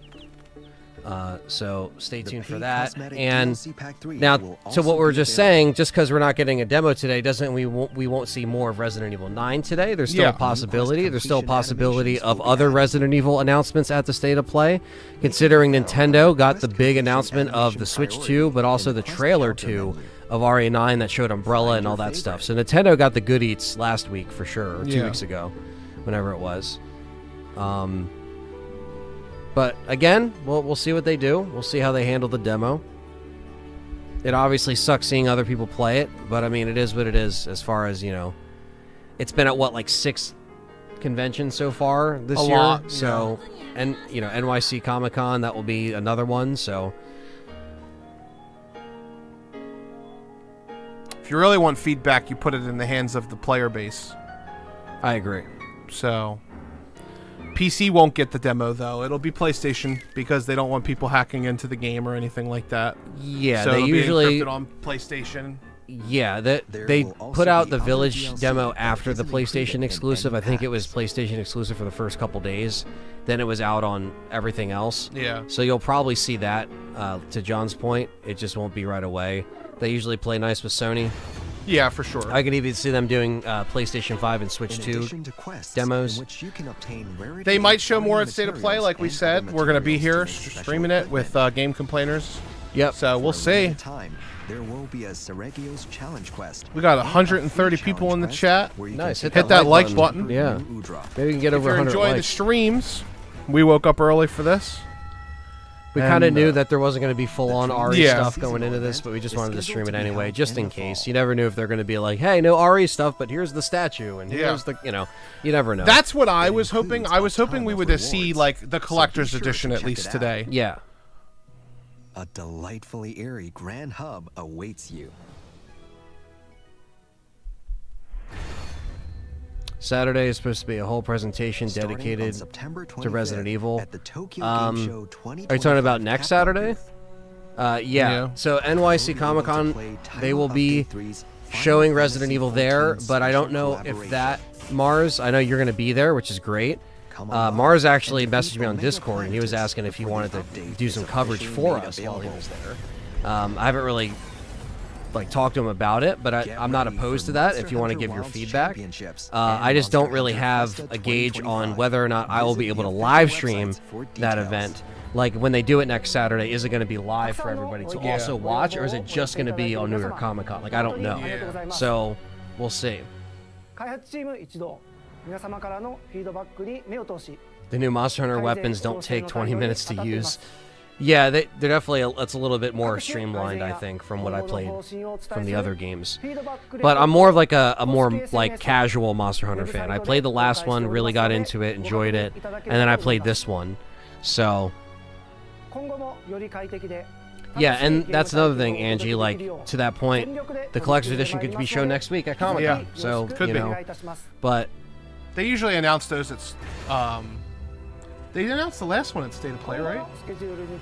So stay The tuned for paid that. cosmetic And DLC Pack 3 now, will to what also we were be just available. saying, just because we're not getting a demo today, doesn't we won't see more of Resident Evil 9 today. There's still Yeah. a possibility. There's still a completion possibility animations of will be other added. Resident Evil announcements at the State of Play. Considering Nintendo got the big announcement of the Switch 2, but also the trailer 2 of RE9 that showed Umbrella and all that stuff. So Nintendo got the good eats last week for sure, or 2 Yeah. weeks ago, whenever it was. But again, we'll see what they do. We'll see how they handle the demo. It obviously sucks seeing other people play it, but I mean, it is what it is as far as, you know. It's been at what, like 6 conventions so far this A year? lot, So, and, you know, NYC Comic-Con, that will be another one, so. If you really want feedback, you put it in the hands of the player base. I agree. So, PC won't get the demo though. It'll be PlayStation because they don't want people hacking into the game or anything like that. Yeah, so they it'll usually. be encrypted on PlayStation. Yeah, There they will also put out be the other Village DLC demo that after the isn't included PlayStation in exclusive. I any think it was packs. PlayStation exclusive for the first couple days. Then it was out on everything else. Yeah. So you'll probably see that. To John's point, it just won't be right away. They usually play nice with Sony. Yeah, for sure. I could even see them doing PlayStation 5 and Switch In 2 addition to quests demos. in which you can obtain rarity They might show and more quality at State of Play, materials like we and said. other We're going to be materials here to make special streaming it with equipment. game complainers. Yep. So we'll For a see. limited time, there will be a Seregio's challenge quest. We got and a 130 free people in the challenge chat. quest where you Nice. can Hit Hit that like button. button. Yeah. new Udra. Maybe we can get If over you're 100 enjoying the likes. streams, we woke up early for this. We kind of and, knew that there wasn't going to be full-on RE Yeah. stuff going into this, but we just Is wanted to scheduled stream it to be anyway, held just in in the case. fall. You never knew if they're going to be like, hey, no RE stuff, but here's the statue, and Yeah. here's the, you know, you never know. That's what I It was hoping. includes I a was hoping ton we of would see rewards, like the so be collector's sure to edition at check least it out. today. Yeah. A delightfully airy grand hub awaits you. Saturday is supposed to be a whole presentation Starting on dedicated September to Resident 25th Evil. at the Tokyo Um, Game Show Are you 2025 talking about next Capcom Saturday? booth. Yeah. Yeah. So NYC Comic Con, they will be showing Resident Evil there, but I don't know if that Mars. I know you're going to be there, which is great. Mars actually messaged me on Discord, and he was asking if he wanted to do some coverage for us while he was there. I haven't really talked to him about it, but I'm not opposed to that if you want to give your feedback. I just don't really have a gauge on whether or not I will be able to live stream that event. Like when they do it next Saturday, is it going to be live for everybody to also watch, or is it just going to be on New York Comic Con? Like, I don't know. So we'll see. 開発チーム一同皆様からのフィードバックに目を通し The new Monster Hunter weapons don't take 20 minutes to use. Yeah, they're definitely it's a little bit more streamlined, I think, from what I played from the other games. But I'm more of like a more like casual Monster Hunter fan. I played the last one, really got into it, enjoyed it, and then I played this one. So 今後もより快適で yeah, and that's another thing, Angie. Like to that point, the collector's edition could be shown next week at Comic-Con. Yeah, So could you be. know, but They usually announce those at. They announced the last one at State of Play, right?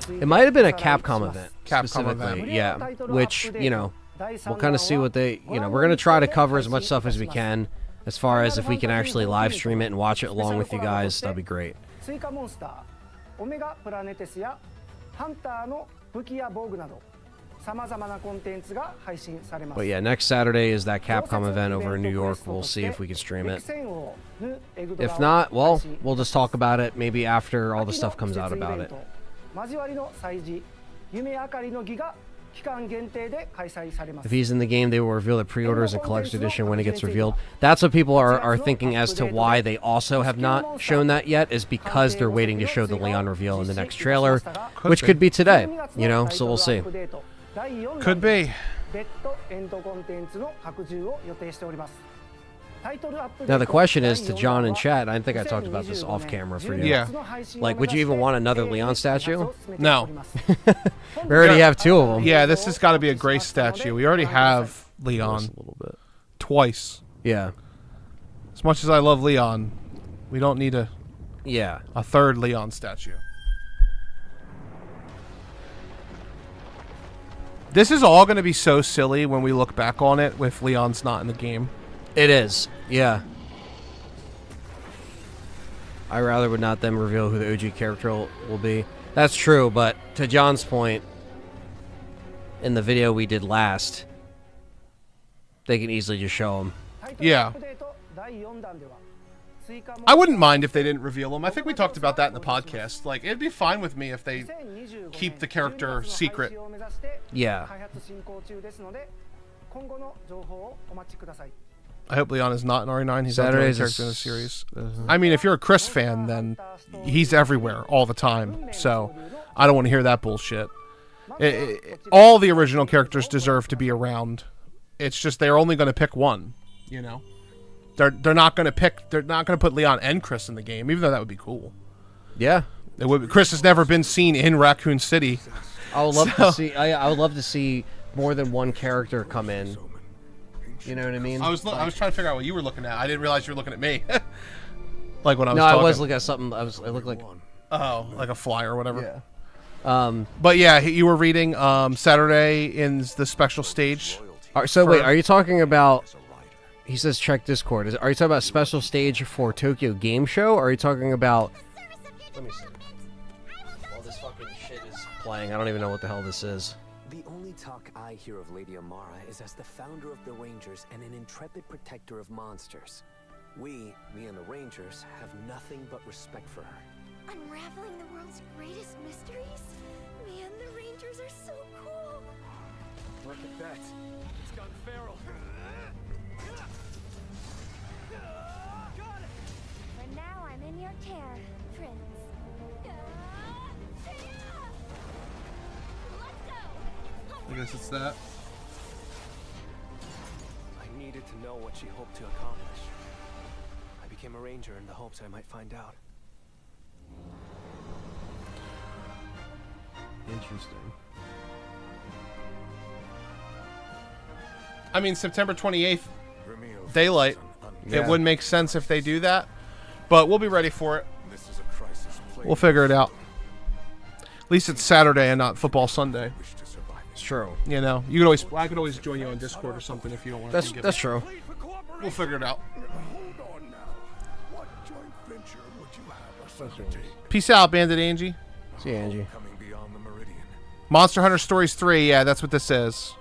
it might have been a Capcom event Capcom specifically. event. Yeah, which you know, we'll kind of see what they. You know, we're gonna try to cover as much stuff as we can. As far as if we can actually live stream it and watch it along with you guys, that'd be great. 追加モンスターオメガプラネテスやハンターの武器や防具などさまざまなコンテンツが配信されます But yeah, next Saturday is that Capcom event over in New York. We'll see if we can stream it. If not, well, we'll just talk about it maybe after all the stuff comes out about it. 交わりの祭事夢あかりの儀が期間限定で開催されます If he's in the game, they will reveal the pre-orders and collector's edition when it gets revealed. That's what people are thinking as to why they also have not shown that yet, is because they're waiting to show the Leon reveal in the next trailer, which could be today, you know, so we'll see. Could be. 別途エンドコンテンツの拡充を予定しております Now the question is to John in chat. I think I talked about this off camera for you. Yeah. Like, would you even want another Leon statue? No. We already have 2 of them. Yeah, this has got to be a Grace statue. We already have Leon a little bit. Twice. Yeah. As much as I love Leon, we don't need a 3rd Leon statue. This is all going to be so silly when we look back on it with Leon's not in the game. It is. Yeah. I rather would not them reveal who the OG character will be. That's true, but to John's point, in the video we did last, they can easily just show him. Yeah. I wouldn't mind if they didn't reveal him. I think we talked about that in the podcast. Like, it'd be fine with me if they keep the character secret. Yeah. I hope Leon is not in RE9. He's Saturday's not the only character in the series. I mean, if you're a Chris fan, then he's everywhere all the time. So I don't want to hear that bullshit. All the original characters deserve to be around. It's just they're only going to pick one. You know, they're not going to pick. They're not going to put Leon and Chris in the game, even though that would be cool. Yeah. It would. Chris has never been seen in Raccoon City. I would love to see. I would love to see more than one character come in. You know what I mean? I was trying to figure out what you were looking at. I didn't realize you were looking at me. Like when I was talking. I was looking at something. I looked like. Oh, like a flyer or whatever. Yeah. But yeah, you were reading Saturday in the special stage. So wait, are you talking about? He says check Discord. Are you talking about special stage for Tokyo Game Show? Or are you talking about? Let me see. While this fucking shit is playing, I don't even know what the hell this is. The only talk I hear of Lady Amara is as the founder of the Rangers and an intrepid protector of monsters. We, me and the Rangers, have nothing but respect for her. Unraveling the world's greatest mysteries? Man, the Rangers are so cool. Look at that. It's gone feral. For now, I'm in your care, Prince. I guess it's that. I needed to know what she hoped to accomplish. I became a ranger in the hopes I might find out. Interesting. I mean, September 28th, daylight. It wouldn't make sense if they do that, but we'll be ready for it. We'll figure it out. At least it's Saturday and not football Sunday. It's true. You know, I could always join you on Discord or something if you don't want to. That's true. We'll figure it out. Hold on now. What joint venture would you have us undertake? Peace out, Bandit Angie. See you, Angie. Monster Hunter Stories 3, yeah, that's what this is.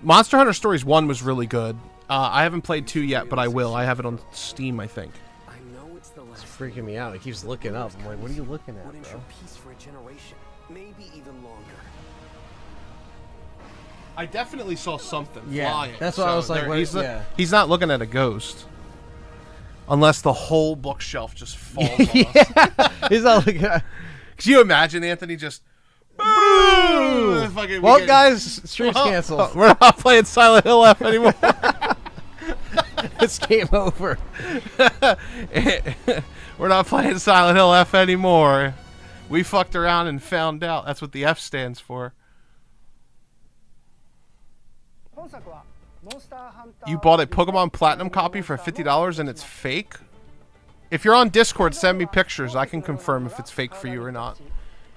Monster Hunter Stories 1 was really good. I haven't played 2 yet, but I will. I have it on Steam, I think. I know it's the last. It's freaking me out. He keeps looking up. I'm like, what are you looking at, Would ensure bro? peace for a generation, maybe even longer. I definitely saw something Yeah, flying. that's what I was like, there- what- he's, yeah. he's not looking at a ghost. Unless the whole bookshelf just falls on us. He's not looking at... Could you imagine Anthony just... Fucking, Well, guys, stream's canceled. We're not playing Silent Hill F anymore. It's game over. We're not playing Silent Hill F anymore. We fucked around and found out. That's what the F stands for. You bought a Pokemon Platinum copy for $50 and it's fake? If you're on Discord, send me pictures. I can confirm if it's fake for you or not.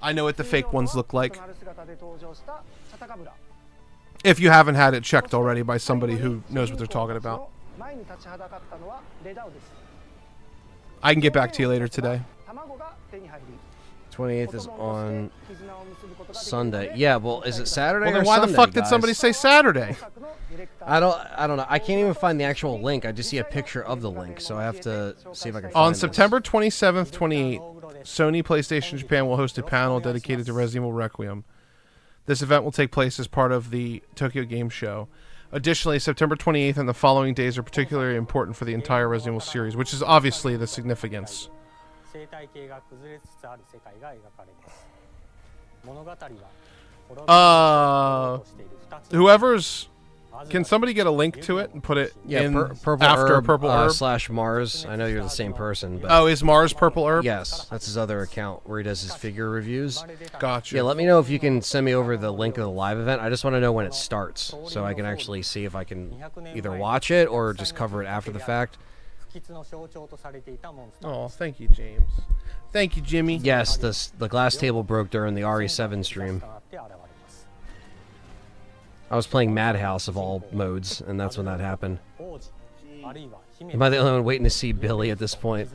I know what the fake ones look like. If you haven't had it checked already by somebody who knows what they're talking about. I can get back to you later today. 28th is on Sunday. Yeah, well, is it Saturday Well, or then why Sunday, the fuck did guys? somebody say Saturday? I don't know. I can't even find the actual link. I just see a picture of the link, so I have to see if I can find On this. September 27th, 28th, Sony PlayStation Japan will host a panel dedicated to Resident Evil Requiem. This event will take place as part of the Tokyo Game Show. Additionally, September 28th and the following days are particularly important for the entire Resident Evil series, which is obviously the significance. Whoever's Can somebody get a link to it and put it in Purple after Herb, Purple Herb? / Mars. I know you're the same person. But Oh, is Mars Purple Herb? yes, that's his other account where he does his figure reviews. Gotcha. Yeah, let me know if you can send me over the link of the live event. I just want to know when it starts so I can actually see if I can either watch it or just cover it after the fact. Oh, thank you, James. Thank you, Jimmy. Yes, the glass table broke during the RE7 stream. I was playing Madhouse of all modes, and that's when that happened. Am I the only one waiting to see Billy at this point?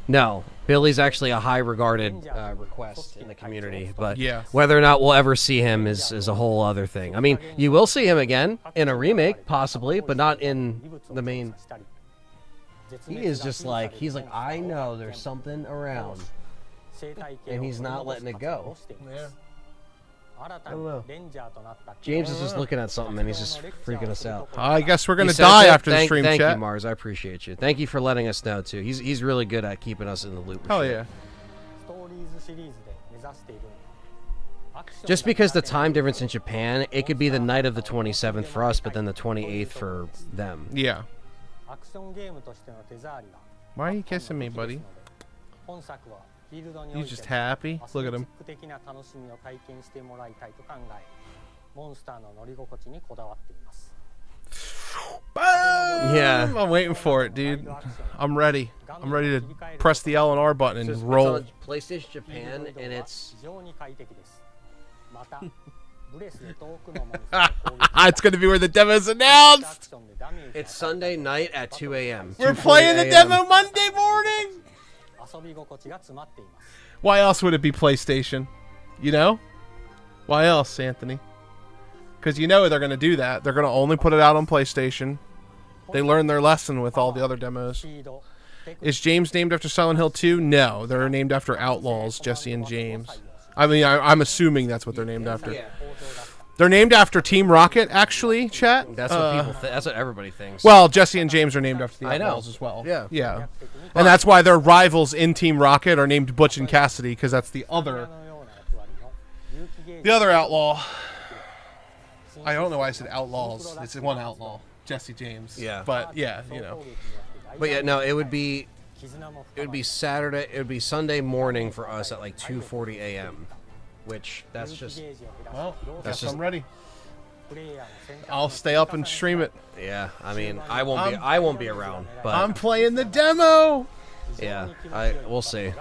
No. Billy's actually a high-regarded request in the community, but whether or not we'll ever see him is a whole other thing. I mean, you will see him again in a remake, possibly, but not in the main... He is just like, he's like, I know there's something around, and he's not letting it go. Yeah. Hello. James is just looking at something, and he's just freaking us out. I guess we're going to die after the stream, Thank chat. you, Mars. I appreciate you. Thank you for letting us know, too. He's really good at keeping us in the loop. Hell yeah. Just because the time difference in Japan, it could be the night of the 27th for us, but then the 28th for them. Yeah. Why are you kissing me, buddy? He's just happy. Look at him. Yeah. I'm waiting for it, dude. I'm ready. I'm ready to press the L and R button and roll. It's on PlayStation Japan, and it's... It's going to be where the demo's announced. It's Sunday night at 2 a.m. We're playing the demo Monday morning. Why else would it be PlayStation? You know? Why else, Anthony? Because you know they're going to do that. They're going to only put it out on PlayStation. They learned their lesson with all the other demos. Is James named after Silent Hill 2? No, they're named after Outlaws, Jesse and James. I mean, I'm assuming that's what they're named after. They're named after Team Rocket, actually, chat. That's what people that's what everybody thinks. Well, Jesse and James are named after the Outlaws as well. Yeah. Yeah. And that's why their rivals in Team Rocket are named Butch and Cassidy, because that's the other outlaw. I don't know why I said Outlaws. It's one outlaw, Jesse James. Yeah. But yeah, you know. But yeah, no, it would be Saturday. It would be Sunday morning for us at like 2:40 a.m. Which that's just I'm ready. I'll stay up and stream it. Yeah, I mean, I won't be around, but I'm playing the demo. Yeah, we'll see.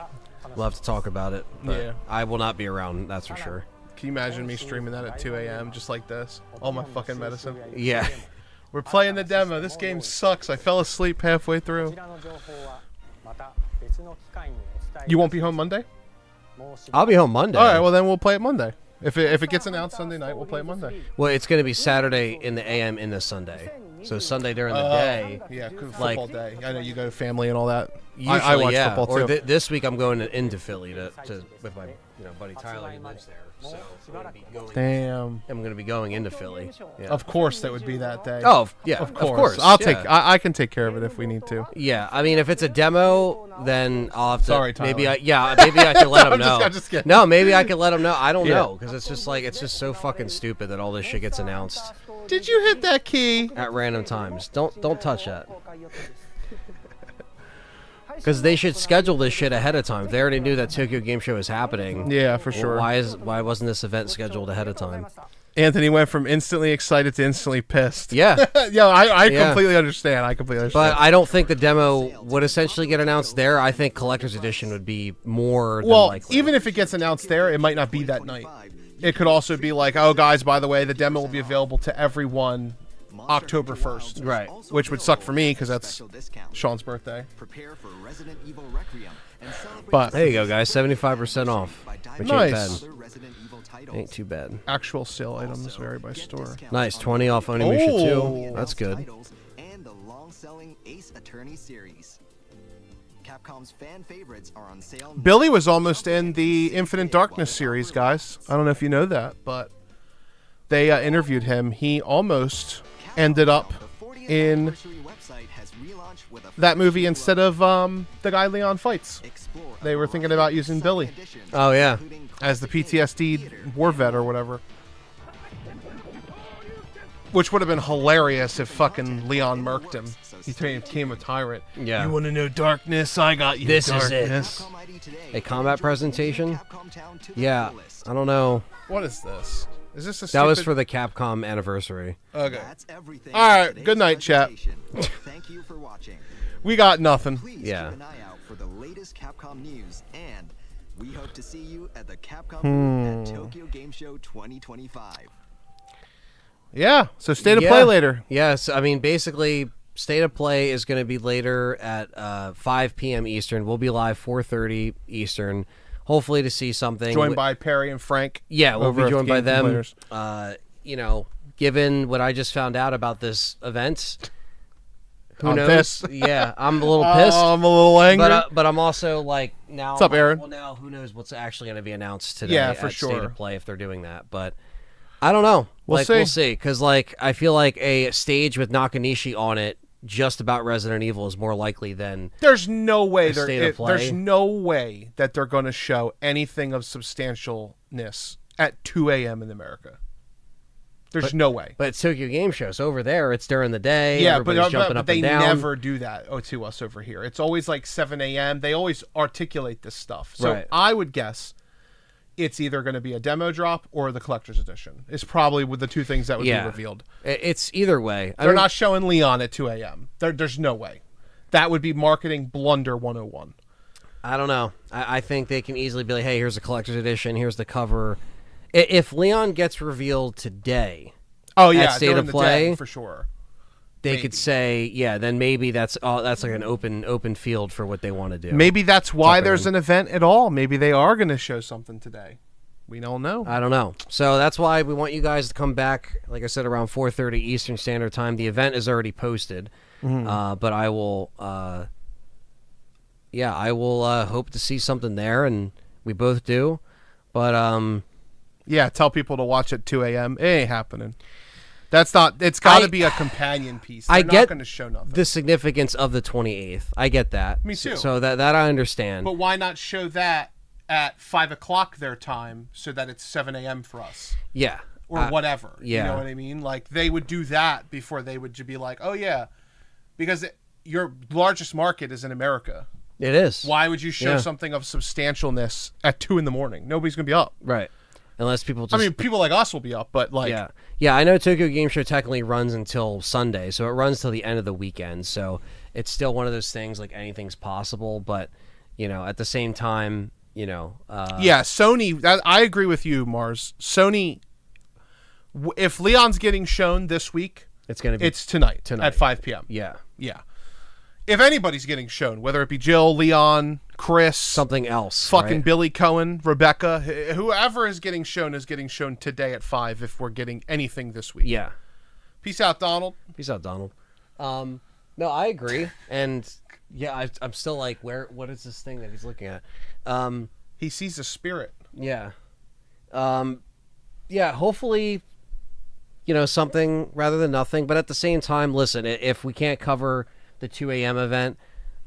We'll have to talk about it. But I will not be around. That's for sure. Can you imagine me streaming that at 2 a.m. just like this? All my fucking medicine. Yeah. We're playing the demo. This game sucks. I fell asleep halfway through. You won't be home Monday? I'll be home Monday. All right, well then we'll play it Monday. If it gets announced Sunday night, we'll play it Monday. Well, it's going to be Saturday in the AM in the Sunday. So Sunday during the day. Yeah, football day. I know you go to family and all that. Usually, I watch football too. Or this week I'm going into Philly to with my buddy Tyler who lives there. So I'm going to be going into Philly. Yeah. Of course, that would be that day. Oh yeah, of course. I can take care of it if we need to. Yeah, I mean, if it's a demo, then I'll have to. Sorry, Tyler. Maybe I can let him know. I'm just kidding. No, maybe I can let him know. I don't know, because it's just so fucking stupid that all this shit gets announced. Did you hit that key at random times? Don't touch that. Because they should schedule this shit ahead of time. If they already knew that Tokyo Game Show was happening. Yeah, for sure. Why wasn't this event scheduled ahead of time? Anthony went from instantly excited to instantly pissed. Yeah. I completely understand. But I don't think the demo would essentially get announced there. I think Collector's Edition would be more than likely. Even if it gets announced there, it might not be that night. It could also be like, oh, guys, by the way, the demo will be available to everyone October 1st. Right. Which would suck for me because that's Sean's birthday. But there you go, guys. 75% off. Which nice. Ain't too bad. Actual sale items vary by store. Nice. 20 off Onimusha 2. That's good. And the long-selling Ace Attorney series. Capcom's fan favorites are on sale. Billy was almost in the Infinite Darkness series, guys. I don't know if you know that, but they interviewed him. He almost ended up in that movie instead of the guy Leon fights. They were thinking about using Billy. Oh, yeah. As the PTSD war vet or whatever. Which would have been hilarious if fucking Leon murked him. He became a tyrant. Yeah. You want to know darkness? I got you. This is darkness. it. A combat presentation? Yeah. I don't know. What is this? Is this a That was stupid- for the Capcom anniversary. Okay. That's everything. All right. Good night, chat. Thank you for watching. We got nothing. Please Yeah. keep an eye out for the latest Capcom news, and we hope to see you at the Capcom booth at Tokyo Game Show 2025. Yeah. So State of Play later. Yes. I mean, basically, State of Play is going to be later at 5 p.m. Eastern. We'll be live 4:30 Eastern. Hopefully to see something. Joined by Perry and Frank. Yeah, we'll over be at joined by Game them. Complainers. You know, given what I just found out about this event, who I'm knows? pissed. Yeah, I'm a little pissed. I'm a little angry. But I'm also like now. What's up, Aaron? Well, now who knows what's actually going to be announced today? Yeah, for at sure. State of Play if they're doing that, but I don't know. We'll see. Because I feel like a stage with Nakanishi on it, just about Resident Evil, is more likely than. There's no way State of Play. there's no way that they're going to show anything of substantialness at 2 a.m. in America. There's no way. But it's Tokyo Game Show, so over there it's during the day. Yeah, everybody's jumping up they and down. never do that to us over here. It's always like 7 a.m. They always articulate this stuff. So Right. I would guess it's either going to be a demo drop or the collector's edition. It's probably with the two things that would be revealed. It's either way. They're not showing Leon at 2 a.m. There's no way. That would be marketing blunder 101. I don't know. I think they can easily be like, hey, here's the collector's edition, here's the cover. If Leon gets revealed today, at State during of the Play, day, for sure. they could say, then maybe that's like an open field for what they want to do. Maybe that's why Jump there's in. an event at all. Maybe they are going to show something today. We don't know. I don't know. So that's why we want you guys to come back, like I said, around 4:30 Eastern Standard Time. The event is already posted, but I will, I will hope to see something there, and we both do. But yeah, tell people to watch at 2 a.m. It ain't happening. That's not. It's got to be a companion piece. They're I not get going to show nothing. the significance of the 28th. I get that. Me too. So that I understand. But why not show that at 5 o'clock their time so that it's 7 a.m. for us? Yeah. Or whatever. Yeah. You know what I mean? Like, they would do that before they would be like, oh, yeah. Because your largest market is in America. It is. Why would you show something of substantialness at 2 in the morning? Nobody's going to be up. Right. Unless people just... I mean, people like us will be up, but like... Yeah, I know Tokyo Game Show technically runs until Sunday, so it runs till the end of the weekend, so it's still one of those things, like, anything's possible, but, at the same time, yeah, Sony... I agree with you, Mars. Sony... If Leon's getting shown this week... It's tonight at 5 p.m. Yeah. Yeah. If anybody's getting shown, whether it be Jill, Leon, Chris... Something else, fucking right? Billy Cohen, Rebecca... Whoever is getting shown today at 5 if we're getting anything this week. Yeah. Peace out, Donald. Peace out, Donald. No, I agree. And, yeah, I'm still like, what is this thing that he's looking at? He sees a spirit. Yeah. Yeah, hopefully... something rather than nothing. But at the same time, listen, if we can't cover the 2 a.m. event...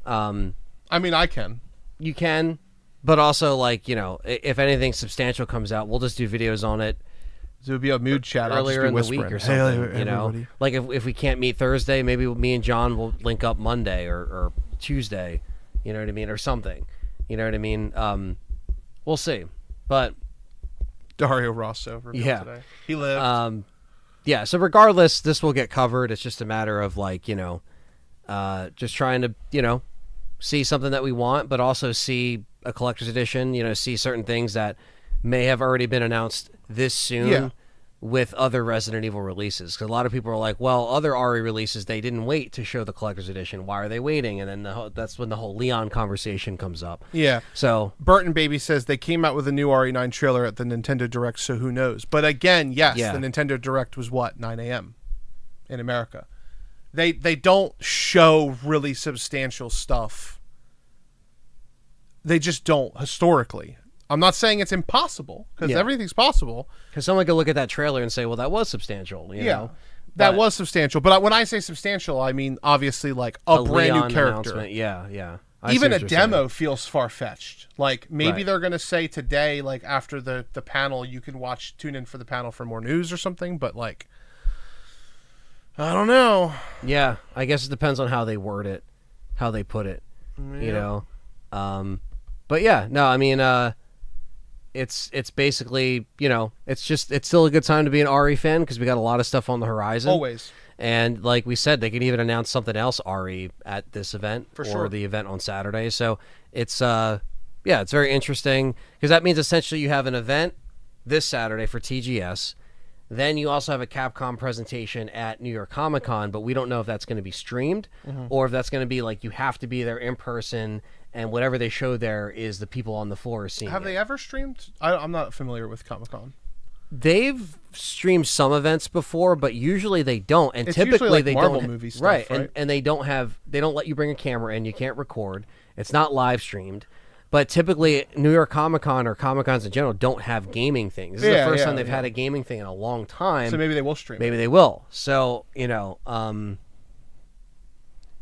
I mean, I can. You can, but also, if anything substantial comes out, we'll just do videos on it. It would be a mood chat earlier in the week or something, Like, if we can't meet Thursday, maybe me and John will link up Monday or Tuesday, you know what I mean, or something. You know what I mean? We'll see. But... Dario Rosso revealed today. He lived. Yeah, so regardless, this will get covered. It's just a matter of, just trying to, see something that we want, but also see a collector's edition, see certain things that may have already been announced this soon with other Resident Evil releases. Because a lot of people are like, well, other RE releases, they didn't wait to show the collector's edition. Why are they waiting? And then that's when the whole Leon conversation comes up. Yeah. So Burton Baby says they came out with a new RE9 trailer at the Nintendo Direct, so who knows? But again, yes, the Nintendo Direct was what, 9 a.m. in America. They don't show really substantial stuff. They just don't, historically. I'm not saying it's impossible, because everything's possible. Because someone could look at that trailer and say, well, that was substantial, you know? That was substantial. But when I say substantial, I mean, obviously, like, a brand Leon new character. Yeah. Even a demo feels far-fetched. Like, maybe they're going to say today, like, after the panel, you can tune in for the panel for more news or something, but, like... I don't know. Yeah, I guess it depends on how they word it, how they put it. You know, but yeah, no, I mean, it's basically, you know, it's still a good time to be an RE fan because we got a lot of stuff on the horizon. Always. And like we said, they could even announce something else RE at this event or the event on Saturday. So it's it's very interesting because that means essentially you have an event this Saturday for TGS. Then you also have a Capcom presentation at New York Comic Con, but we don't know if that's going to be streamed or if that's going to be like you have to be there in person and whatever they show there is the people on the floor seeing Have they ever streamed? I'm not familiar with Comic Con. They've streamed some events before, but usually they don't. And it's typically like they Marvel don't. Movie stuff, right. right? And they don't let you bring a camera in. You can't record. It's not live streamed. But typically, New York Comic Con or Comic Cons in general don't have gaming things. This is the first time they've had a gaming thing in a long time. So maybe they will stream. Maybe they will. So, you know,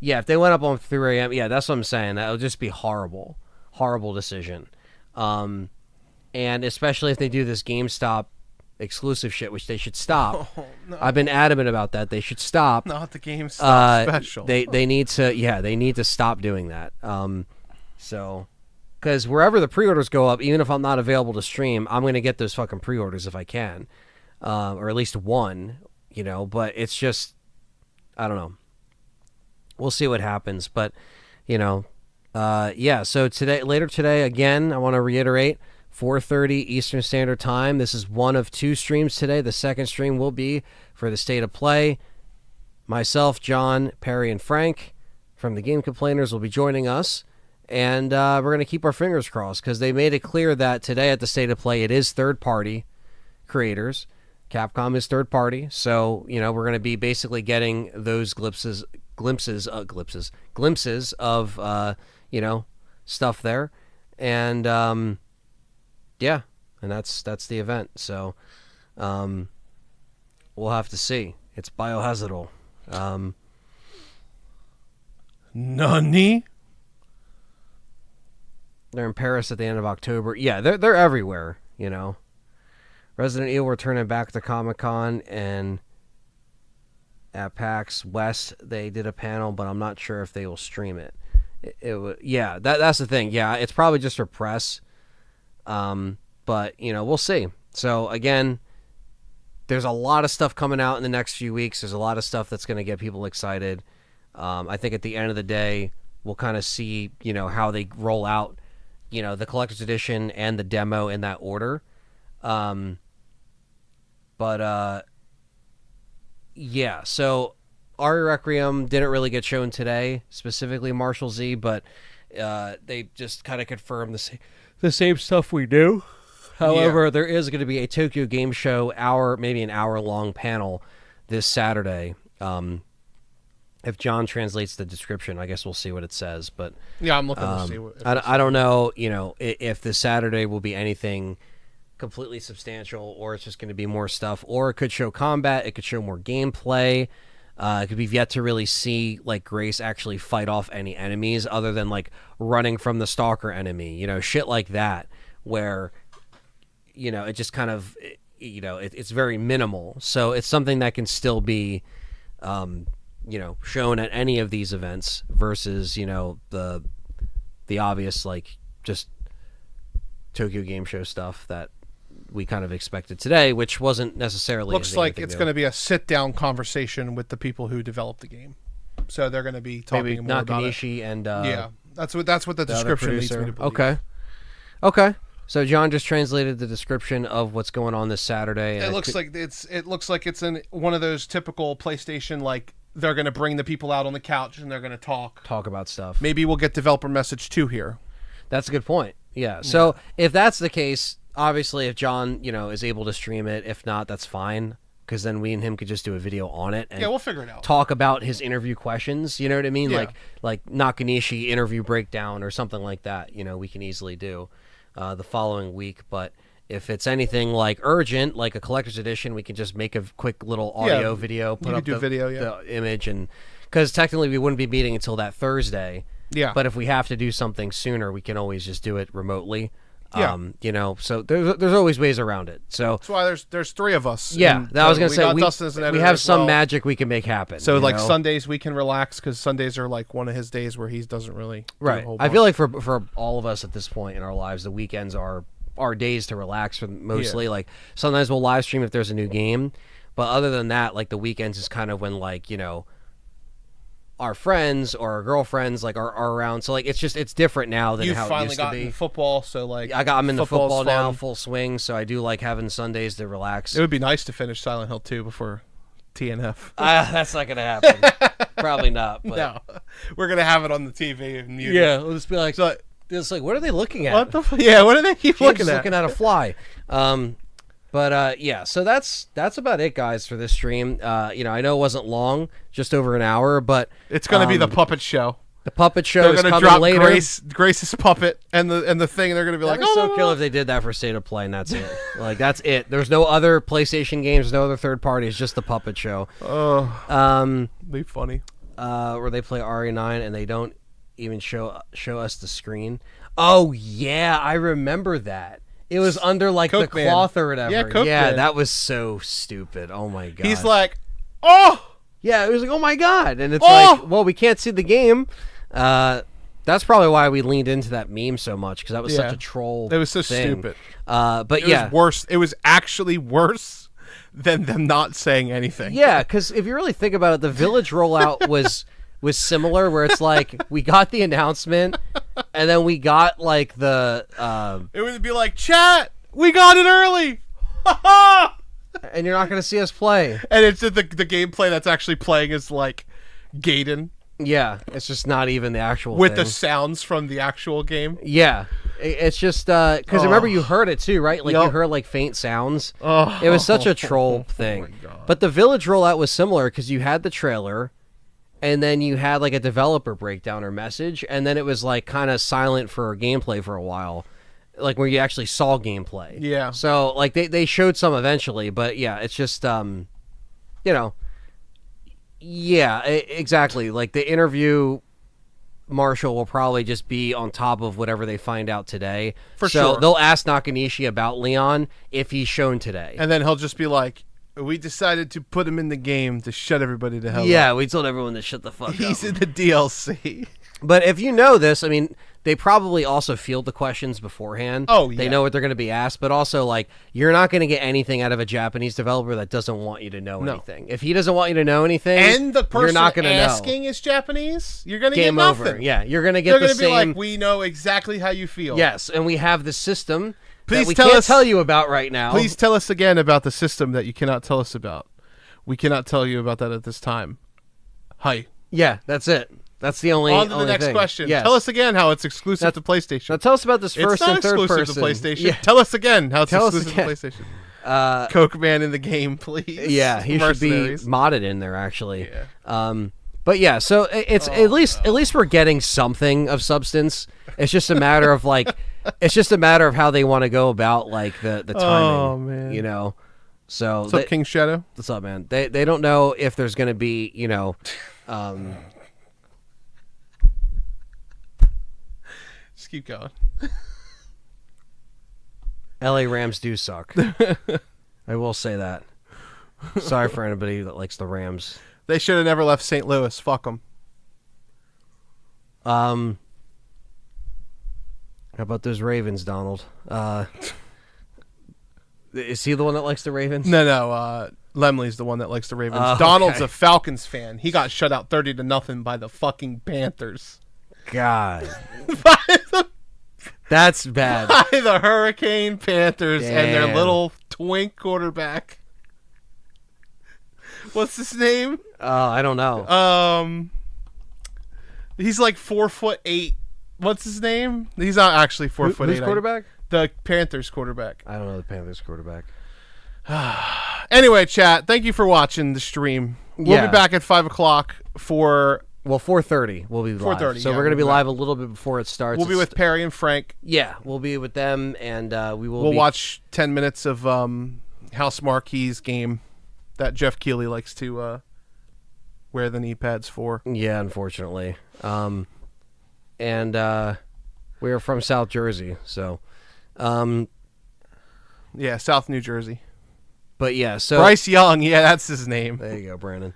if they went up on 3 a.m., that's what I'm saying. That would just be horrible. Horrible decision. And especially if they do this GameStop exclusive shit, which they should stop. Oh, no. I've been adamant about that. They should stop. Not the GameStop special. They need to stop doing that. So... Because wherever the pre-orders go up, even if I'm not available to stream, I'm going to get those fucking pre-orders if I can. Or at least one, you know. But it's just, I don't know. We'll see what happens. But, you know, so later today, again, I want to reiterate, 4:30 Eastern Standard Time. This is one of 2 streams today. The second stream will be for the State of Play. Myself, John, Perry, and Frank from the Game Complainers will be joining us. And we're going to keep our fingers crossed because they made it clear that today at the State of Play, it is third-party creators. Capcom is third-party. So, you know, we're going to be basically getting those glimpses of, you know, stuff there. And, and that's the event. So, we'll have to see. It's Biohazard. Nani? They're in Paris at the end of October. Yeah, they're everywhere, you know. Resident Evil returning back to Comic-Con, and at PAX West they did a panel, but I'm not sure if they will stream it. That's the thing. Yeah, it's probably just for press. But, you know, we'll see. So, again, there's a lot of stuff coming out in the next few weeks. There's a lot of stuff that's going to get people excited. I think at the end of the day, we'll kind of see, you know, how they roll out, you know, the collector's edition and the demo in that order. So Ari Requiem didn't really get shown today, specifically Marshall Z, but they just kind of confirmed the same stuff we do. However, there is going to be a Tokyo Game Show maybe an hour-long panel this Saturday. If John translates the description, I guess we'll see what it says. But yeah, I'm looking to see what. I don't know, you know, if this Saturday will be anything completely substantial, or it's just going to be more stuff, or it could show combat, it could show more gameplay. It could be yet to really see like Grace actually fight off any enemies other than like running from the stalker enemy, you know, shit like that, where, you know, it just kind of, you know, it's very minimal. So it's something that can still be, you know, shown at any of these events versus, you know, the obvious, like, just Tokyo Game Show stuff that we kind of expected today, which wasn't necessarily. Looks like it's going to be a sit-down conversation with the people who developed the game. So they're going to be talking more about it. And that's what the description leads me to believe. Okay. So John just translated the description of what's going on this Saturday. It looks like it's in one of those typical PlayStation, like, they're going to bring the people out on the couch and they're going to talk about stuff. Maybe we'll get developer message 2 here. That's a good point. Yeah. So if that's the case, obviously if John, you know, is able to stream it, if not, that's fine. Because then we and him could just do a video on it. And we'll figure it out. Talk about his interview questions. You know what I mean? Yeah. Like Nakanishi interview breakdown or something like that. You know, we can easily do the following week. But if it's anything like urgent, like a collector's edition, we can just make a quick little audio video, put up the image, and because technically we wouldn't be meeting until that Thursday. Yeah. But if we have to do something sooner, we can always just do it remotely. Yeah. So there's always ways around it. So that's why there's 3 of us. Yeah, and that I was gonna say Dustin as an editor we have as some well. magic we can make happen. So like know? Sundays we can relax because Sundays are like one of his days where he doesn't really do a Right. whole I feel bunch. like for all of us at this point in our lives, the weekends are our days to relax for mostly. Like sometimes we'll live stream if there's a new game, but other than that, like the weekends is kind of when like our friends or our girlfriends like are around. So like it's different now than You've how it finally used to gotten be. football, so like I'm into football now, fun. full swing. So I do like having Sundays to relax. It would be nice to finish Silent Hill 2 before TNF. That's not gonna happen. Probably not. But. No, we're gonna have it on the TV. And muted. Yeah, we'll just be like, so, it's like, what are they looking at? What the? Yeah, what do they keep looking at? Looking at a fly. Yeah, so that's about it, guys, for this stream. I know it wasn't long, just over an hour, but it's going to be the puppet show. The puppet show they're is gonna coming drop later. Grace's puppet and the thing. They're going to be That'd like, be so kill if they did that for State of Play, and that's it. Like that's it. There's no other PlayStation games, no other third parties, just the puppet show. Oh, be funny. Where they play RE9 and they don't even show us the screen. Oh yeah, I remember that. It was under like Coke the Man. cloth or whatever. Yeah, Coke yeah, Man. that was so stupid. Oh my god. He's like, oh yeah, it was like, oh my god, and it's Oh! like, well, we can't see the game. That's probably why we leaned into that meme so much because that was such a troll. It was so thing. stupid. But it was worse. It was actually worse than them not saying anything. Yeah, because if you really think about it, the Village rollout was similar, where it's like we got the announcement, and then we got like the. It would be like, chat, we got it early, and you're not going to see us play. And it's the gameplay that's actually playing is like Gaiden. Yeah, it's just not even the actual with thing. the sounds from the actual game. Yeah, it's just because remember you heard it too, right? Like you heard like faint sounds. Oh. It was such a troll thing. But the Village rollout was similar because you had the trailer, and then you had like a developer breakdown or message, and then it was like kind of silent for gameplay for a while, like where you actually saw gameplay. Yeah. So like they showed some eventually, but yeah, it's just Yeah, exactly. Like the interview, Marshall will probably just be on top of whatever they find out today. For so sure. they'll ask Nakanishi about Leon if he's shown today. And then he'll just be like, we decided to put him in the game to shut everybody the hell up. Yeah, we told everyone to shut the fuck up. He's in the DLC. But if you know this, I mean, they probably also field the questions beforehand. Oh, yeah. They know what they're going to be asked, but also, like, you're not going to get anything out of a Japanese developer that doesn't want you to know anything. If he doesn't want you to know anything, And the person you're not going to know. asking is Japanese, you're going to get Game nothing. over. Yeah, you're going to get They're the gonna same. be like, we know exactly how you feel. Yes, and we have the system Please that we tell can't us- tell you about right now. Please tell us again about the system that you cannot tell us about. We cannot tell you about that at this time. Hi. Yeah, that's it. That's the only. On to the only next thing. question. Yes. Tell us again how it's exclusive to PlayStation. Now tell us about this first it's not and third exclusive person. to PlayStation. Yeah. Tell us again how it's Tell us exclusive again. to PlayStation. Coke Man in the game, please. Yeah, he should be Mercenaries. modded in there actually. Yeah. But yeah, so it's at least we're getting something of substance. It's just a matter of like, it's just a matter of how they want to go about like the timing. Oh, man. You know. So What's up, King Shadow? What's up, man? They don't know if there's going to be Just keep going. LA Rams do suck. I will say that. Sorry for anybody that likes the Rams. They should have never left St. Louis. Fuck them. How about those Ravens, Donald? Is he the one that likes the Ravens? No. Lemley's the one that likes the Ravens. Oh, Donald's okay. a Falcons fan. He got shut out 30-0 by the fucking Panthers. God. That's bad. By the Hurricane Panthers and their Damn. little twink quarterback. What's his name? I don't know. He's like 4'8". What's his name? He's not actually 4'8". Who's quarterback? The Panthers quarterback. I don't know the Panthers quarterback. Anyway, chat, thank you for watching the stream. We'll Yeah. be back at 5 o'clock for... Well, 4:30 we'll be live. 4:30, So yeah, we're going to we'll be be live a little bit before it starts. We'll be with Perry and Frank. Yeah, we'll be with them, and We'll watch 10 minutes of House Marquee's game that Jeff Keighley likes to wear the knee pads for. Yeah, unfortunately. And we are from South Jersey, so Yeah, South New Jersey. But yeah, so Bryce Young, yeah, that's his name. There you go, Brandon.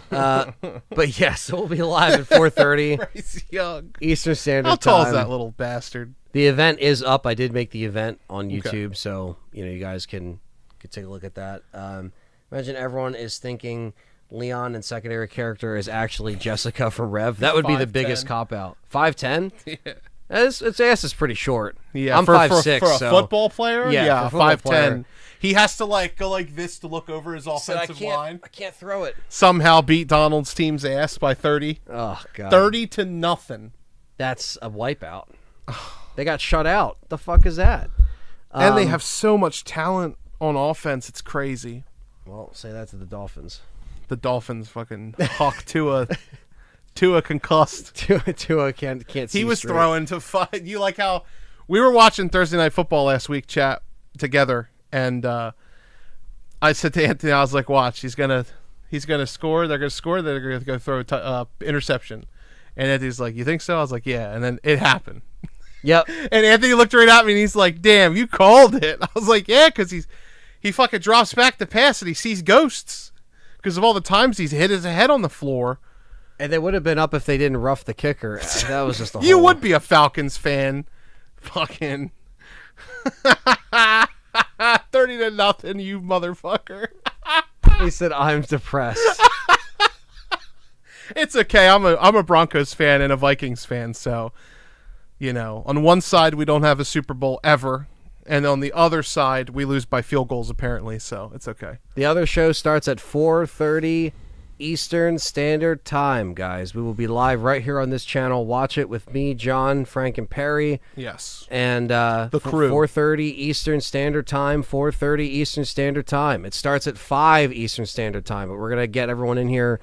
But yeah, so we'll be live at 4:30 Bryce Young. Eastern Standard How Time. tall is that little bastard? The event is up. I did make the event on YouTube, so you guys can take a look at that. Imagine everyone is thinking Leon in secondary character is actually Jessica from Rev. That would be the biggest cop out. 5'10"? Yeah. Its ass is pretty short. Yeah, I'm 5'6", for a so football player. Yeah, 5'10". He has to go like this to look over his offensive line. I can't throw it. Somehow beat Donald's team's ass by 30. Oh god, 30-0. That's a wipeout. They got shut out. The fuck is that? And they have so much talent on offense. It's crazy. Well, say that to the Dolphins. The Dolphins fucking hawk Tua concussed. Tua can't see. He was straight. throwing to fight. You like how we were watching Thursday Night Football last week, chat together, and I said to Anthony, I was like, "Watch, he's gonna score. They're gonna score. They're gonna go throw a interception." And Anthony's like, "You think so?" I was like, "Yeah." And then it happened. Yep. And Anthony looked right at me and he's like, "Damn, you called it." I was like, "Yeah," because he fucking drops back to pass and he sees ghosts because of all the times he's hit his head on the floor. And they would have been up if they didn't rough the kicker. That was just a You would be a Falcons fan. Fucking 30-0, you motherfucker. He said, "I'm depressed." It's okay. I'm a Broncos fan and a Vikings fan, so on one side we don't have a Super Bowl ever, and on the other side we lose by field goals apparently, so it's okay. The other show starts at 4:30 Eastern Standard Time, guys. We will be live right here on this channel. Watch it with me, John, Frank, and Perry. Yes. And the crew. 4:30 Eastern Standard Time, 4:30 Eastern Standard Time. It starts at 5 Eastern Standard Time, but we're going to get everyone in here,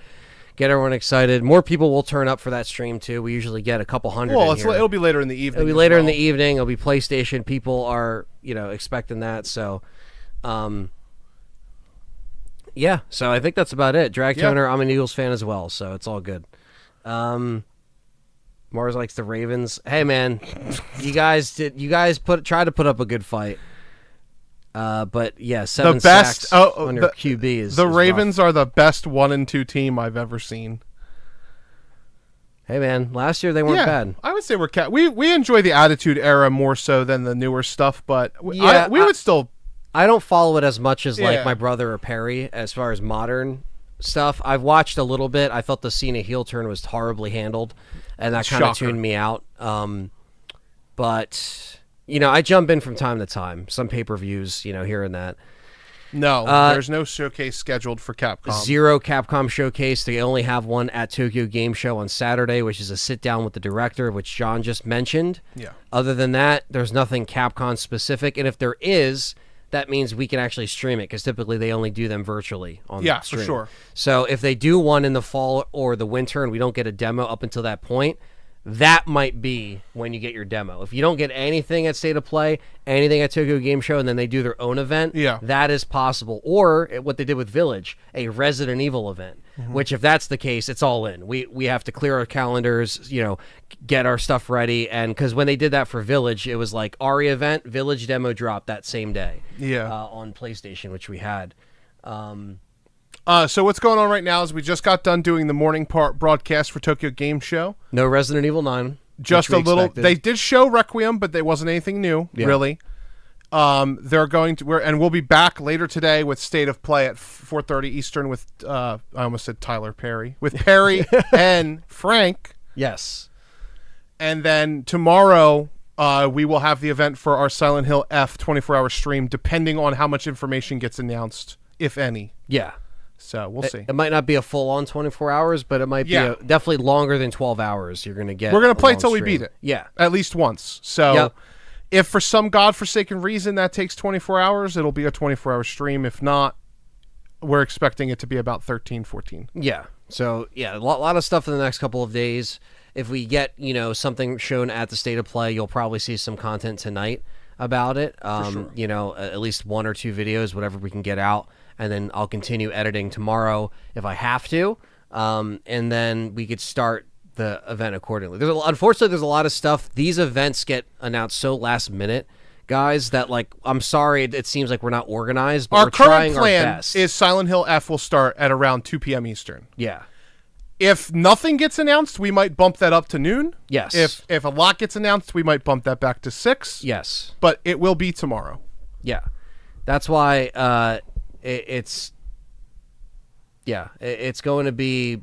get everyone excited. More people will turn up for that stream, too. We usually get a couple hundred in here. It'll be later in the evening. It'll be later in the evening. It'll be PlayStation. People are, expecting that, so... yeah, so I think that's about it. Drag Toner, I'm an Eagles fan as well, so it's all good. Mars likes the Ravens. Hey man, you guys tried to put up a good fight. But yeah, 7 sacks on your QB is the Ravens rough. are the best 1-2 team I've ever seen. Hey man, last year they weren't bad. I would say we enjoy the Attitude Era more so than the newer stuff, but we would still. I don't follow it as much as like my brother or Perry as far as modern stuff. I've watched a little bit. I felt the Cena heel turn was horribly handled, and that kind of tuned me out. But I jump in from time to time. Some pay-per-views, here and that. No, there's no showcase scheduled for Capcom. 0 Capcom showcase. They only have one at Tokyo Game Show on Saturday, which is a sit-down with the director, which John just mentioned. Yeah. Other than that, there's nothing Capcom specific, and if there is, that means we can actually stream it, because typically they only do them virtually on the stream. For sure. So if they do one in the fall or the winter and we don't get a demo up until that point, that might be when you get your demo. If you don't get anything at State of Play, anything at Tokyo Game Show, and then they do their own event, that is possible. Or what they did with Village, a Resident Evil event, which if that's the case, it's all in. We have to clear our calendars, get our stuff ready. And because when they did that for Village, it was like Ari event, Village demo dropped that same day on PlayStation, which we had. So what's going on right now is we just got done doing the morning part broadcast for Tokyo Game Show. No Resident Evil 9. Just a little. Expected. They did show Requiem, but there wasn't anything new, really. They're going to, and we'll be back later today with State of Play at 4:30 Eastern with, I almost said Tyler Perry, with Perry and Frank. Yes. And then tomorrow, we will have the event for our Silent Hill F 24-hour stream, depending on how much information gets announced, if any. Yeah. So we'll see. It might not be a full-on 24 hours, but it might be definitely longer than 12 hours. You're going to get. We're going to play until we beat it. Yeah. At least once. So if for some godforsaken reason that takes 24 hours, it'll be a 24-hour stream. If not, we're expecting it to be about 13, 14. Yeah. So, a lot of stuff in the next couple of days. If we get, something shown at the State of Play, you'll probably see some content tonight about it. For sure. At least 1 or 2 videos, whatever we can get out. And then I'll continue editing tomorrow if I have to. And then we could start the event accordingly. Unfortunately, there's a lot of stuff. These events get announced so last minute guys, that like I'm sorry it seems like we're not organized, but Our we're current trying plan our best. is Silent Hill F will start at around 2 p.m. Eastern. Yeah. If nothing gets announced, we might bump that up to noon. Yes. If a lot gets announced, we might bump that back to 6. Yes. But it will be tomorrow. Yeah. That's why it's going to be,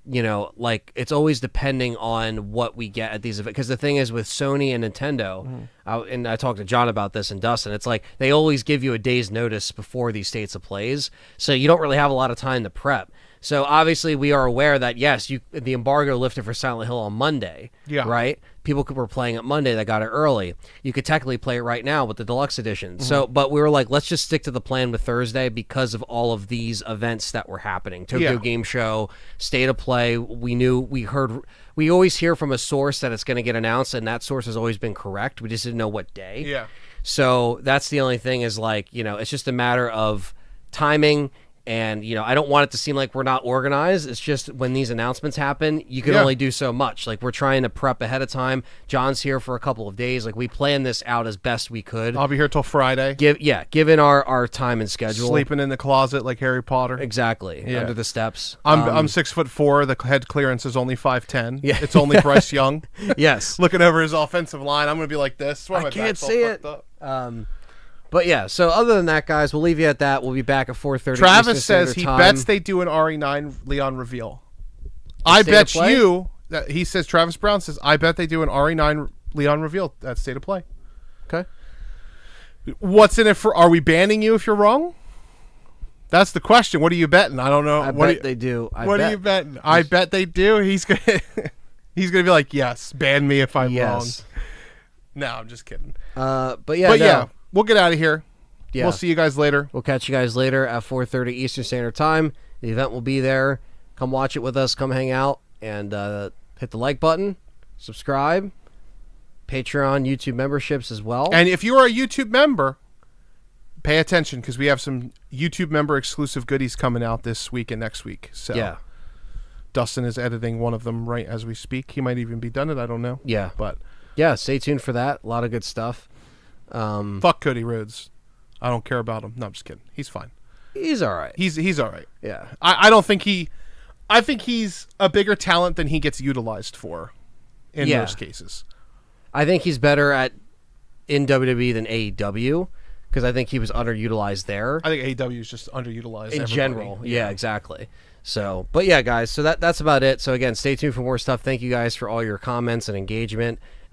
like it's always depending on what we get at these events. Because the thing is with Sony and Nintendo, and I talked to John about this and Dustin, it's like they always give you a day's notice before these states of plays. So you don't really have a lot of time to prep. So obviously we are aware that, yes, the embargo lifted for Silent Hill on Monday, right? People were playing it Monday that got it early. You could technically play it right now with the deluxe edition. So, but we were like, let's just stick to the plan with Thursday because of all of these events that were happening. Tokyo Game Show, State of Play. We always hear from a source that it's going to get announced, and that source has always been correct. We just didn't know what day. Yeah. So that's the only thing is like, it's just a matter of timing. And, I don't want it to seem like we're not organized. It's just when these announcements happen, you can only do so much. Like, we're trying to prep ahead of time. John's here for a couple of days. Like, we planned this out as best we could. I'll be here till Friday. Given our time and schedule. Sleeping in the closet like Harry Potter. Exactly. Under the steps. I'm 6'4". The head clearance is only 5'10". Yeah. It's only Bryce Young. Yes. Looking over his offensive line, I'm going to be like this. I can't see it. But yeah, so other than that, guys, we'll leave you at that. We'll be back at 4:30. Travis says he bets they do an RE9 Leon reveal. I bet you that he says Travis Brown says I bet they do an RE9 Leon reveal at State of Play. Okay. What's in it for? Are we banning you if you're wrong? That's the question. What are you betting? I don't know. I bet they do. What are you betting? I bet they do. He's gonna be like, yes, ban me if I'm wrong. No, I'm just kidding. But yeah. We'll get out of here. Yeah. We'll see you guys later. We'll catch you guys later at 4:30 Eastern Standard Time. The event will be there. Come watch it with us. Come hang out and hit the like button. Subscribe. Patreon, YouTube memberships as well. And if you are a YouTube member, pay attention because we have some YouTube member exclusive goodies coming out this week and next week. So yeah. Dustin is editing one of them right as we speak. He might even be done it. I don't know. Yeah. But yeah, stay tuned for that. A lot of good stuff. Fuck Cody Rhodes. I don't care about him. No, I'm just kidding. He's fine. He's all right. He's all right. Yeah. I don't think I think he's a bigger talent than he gets utilized for in most cases. I think he's better in WWE than AEW because I think he was underutilized there. I think AEW is just underutilized in general. Yeah, exactly. So, but yeah, guys, so that's about it. So again, stay tuned for more stuff. Thank you guys for all your comments and engagement.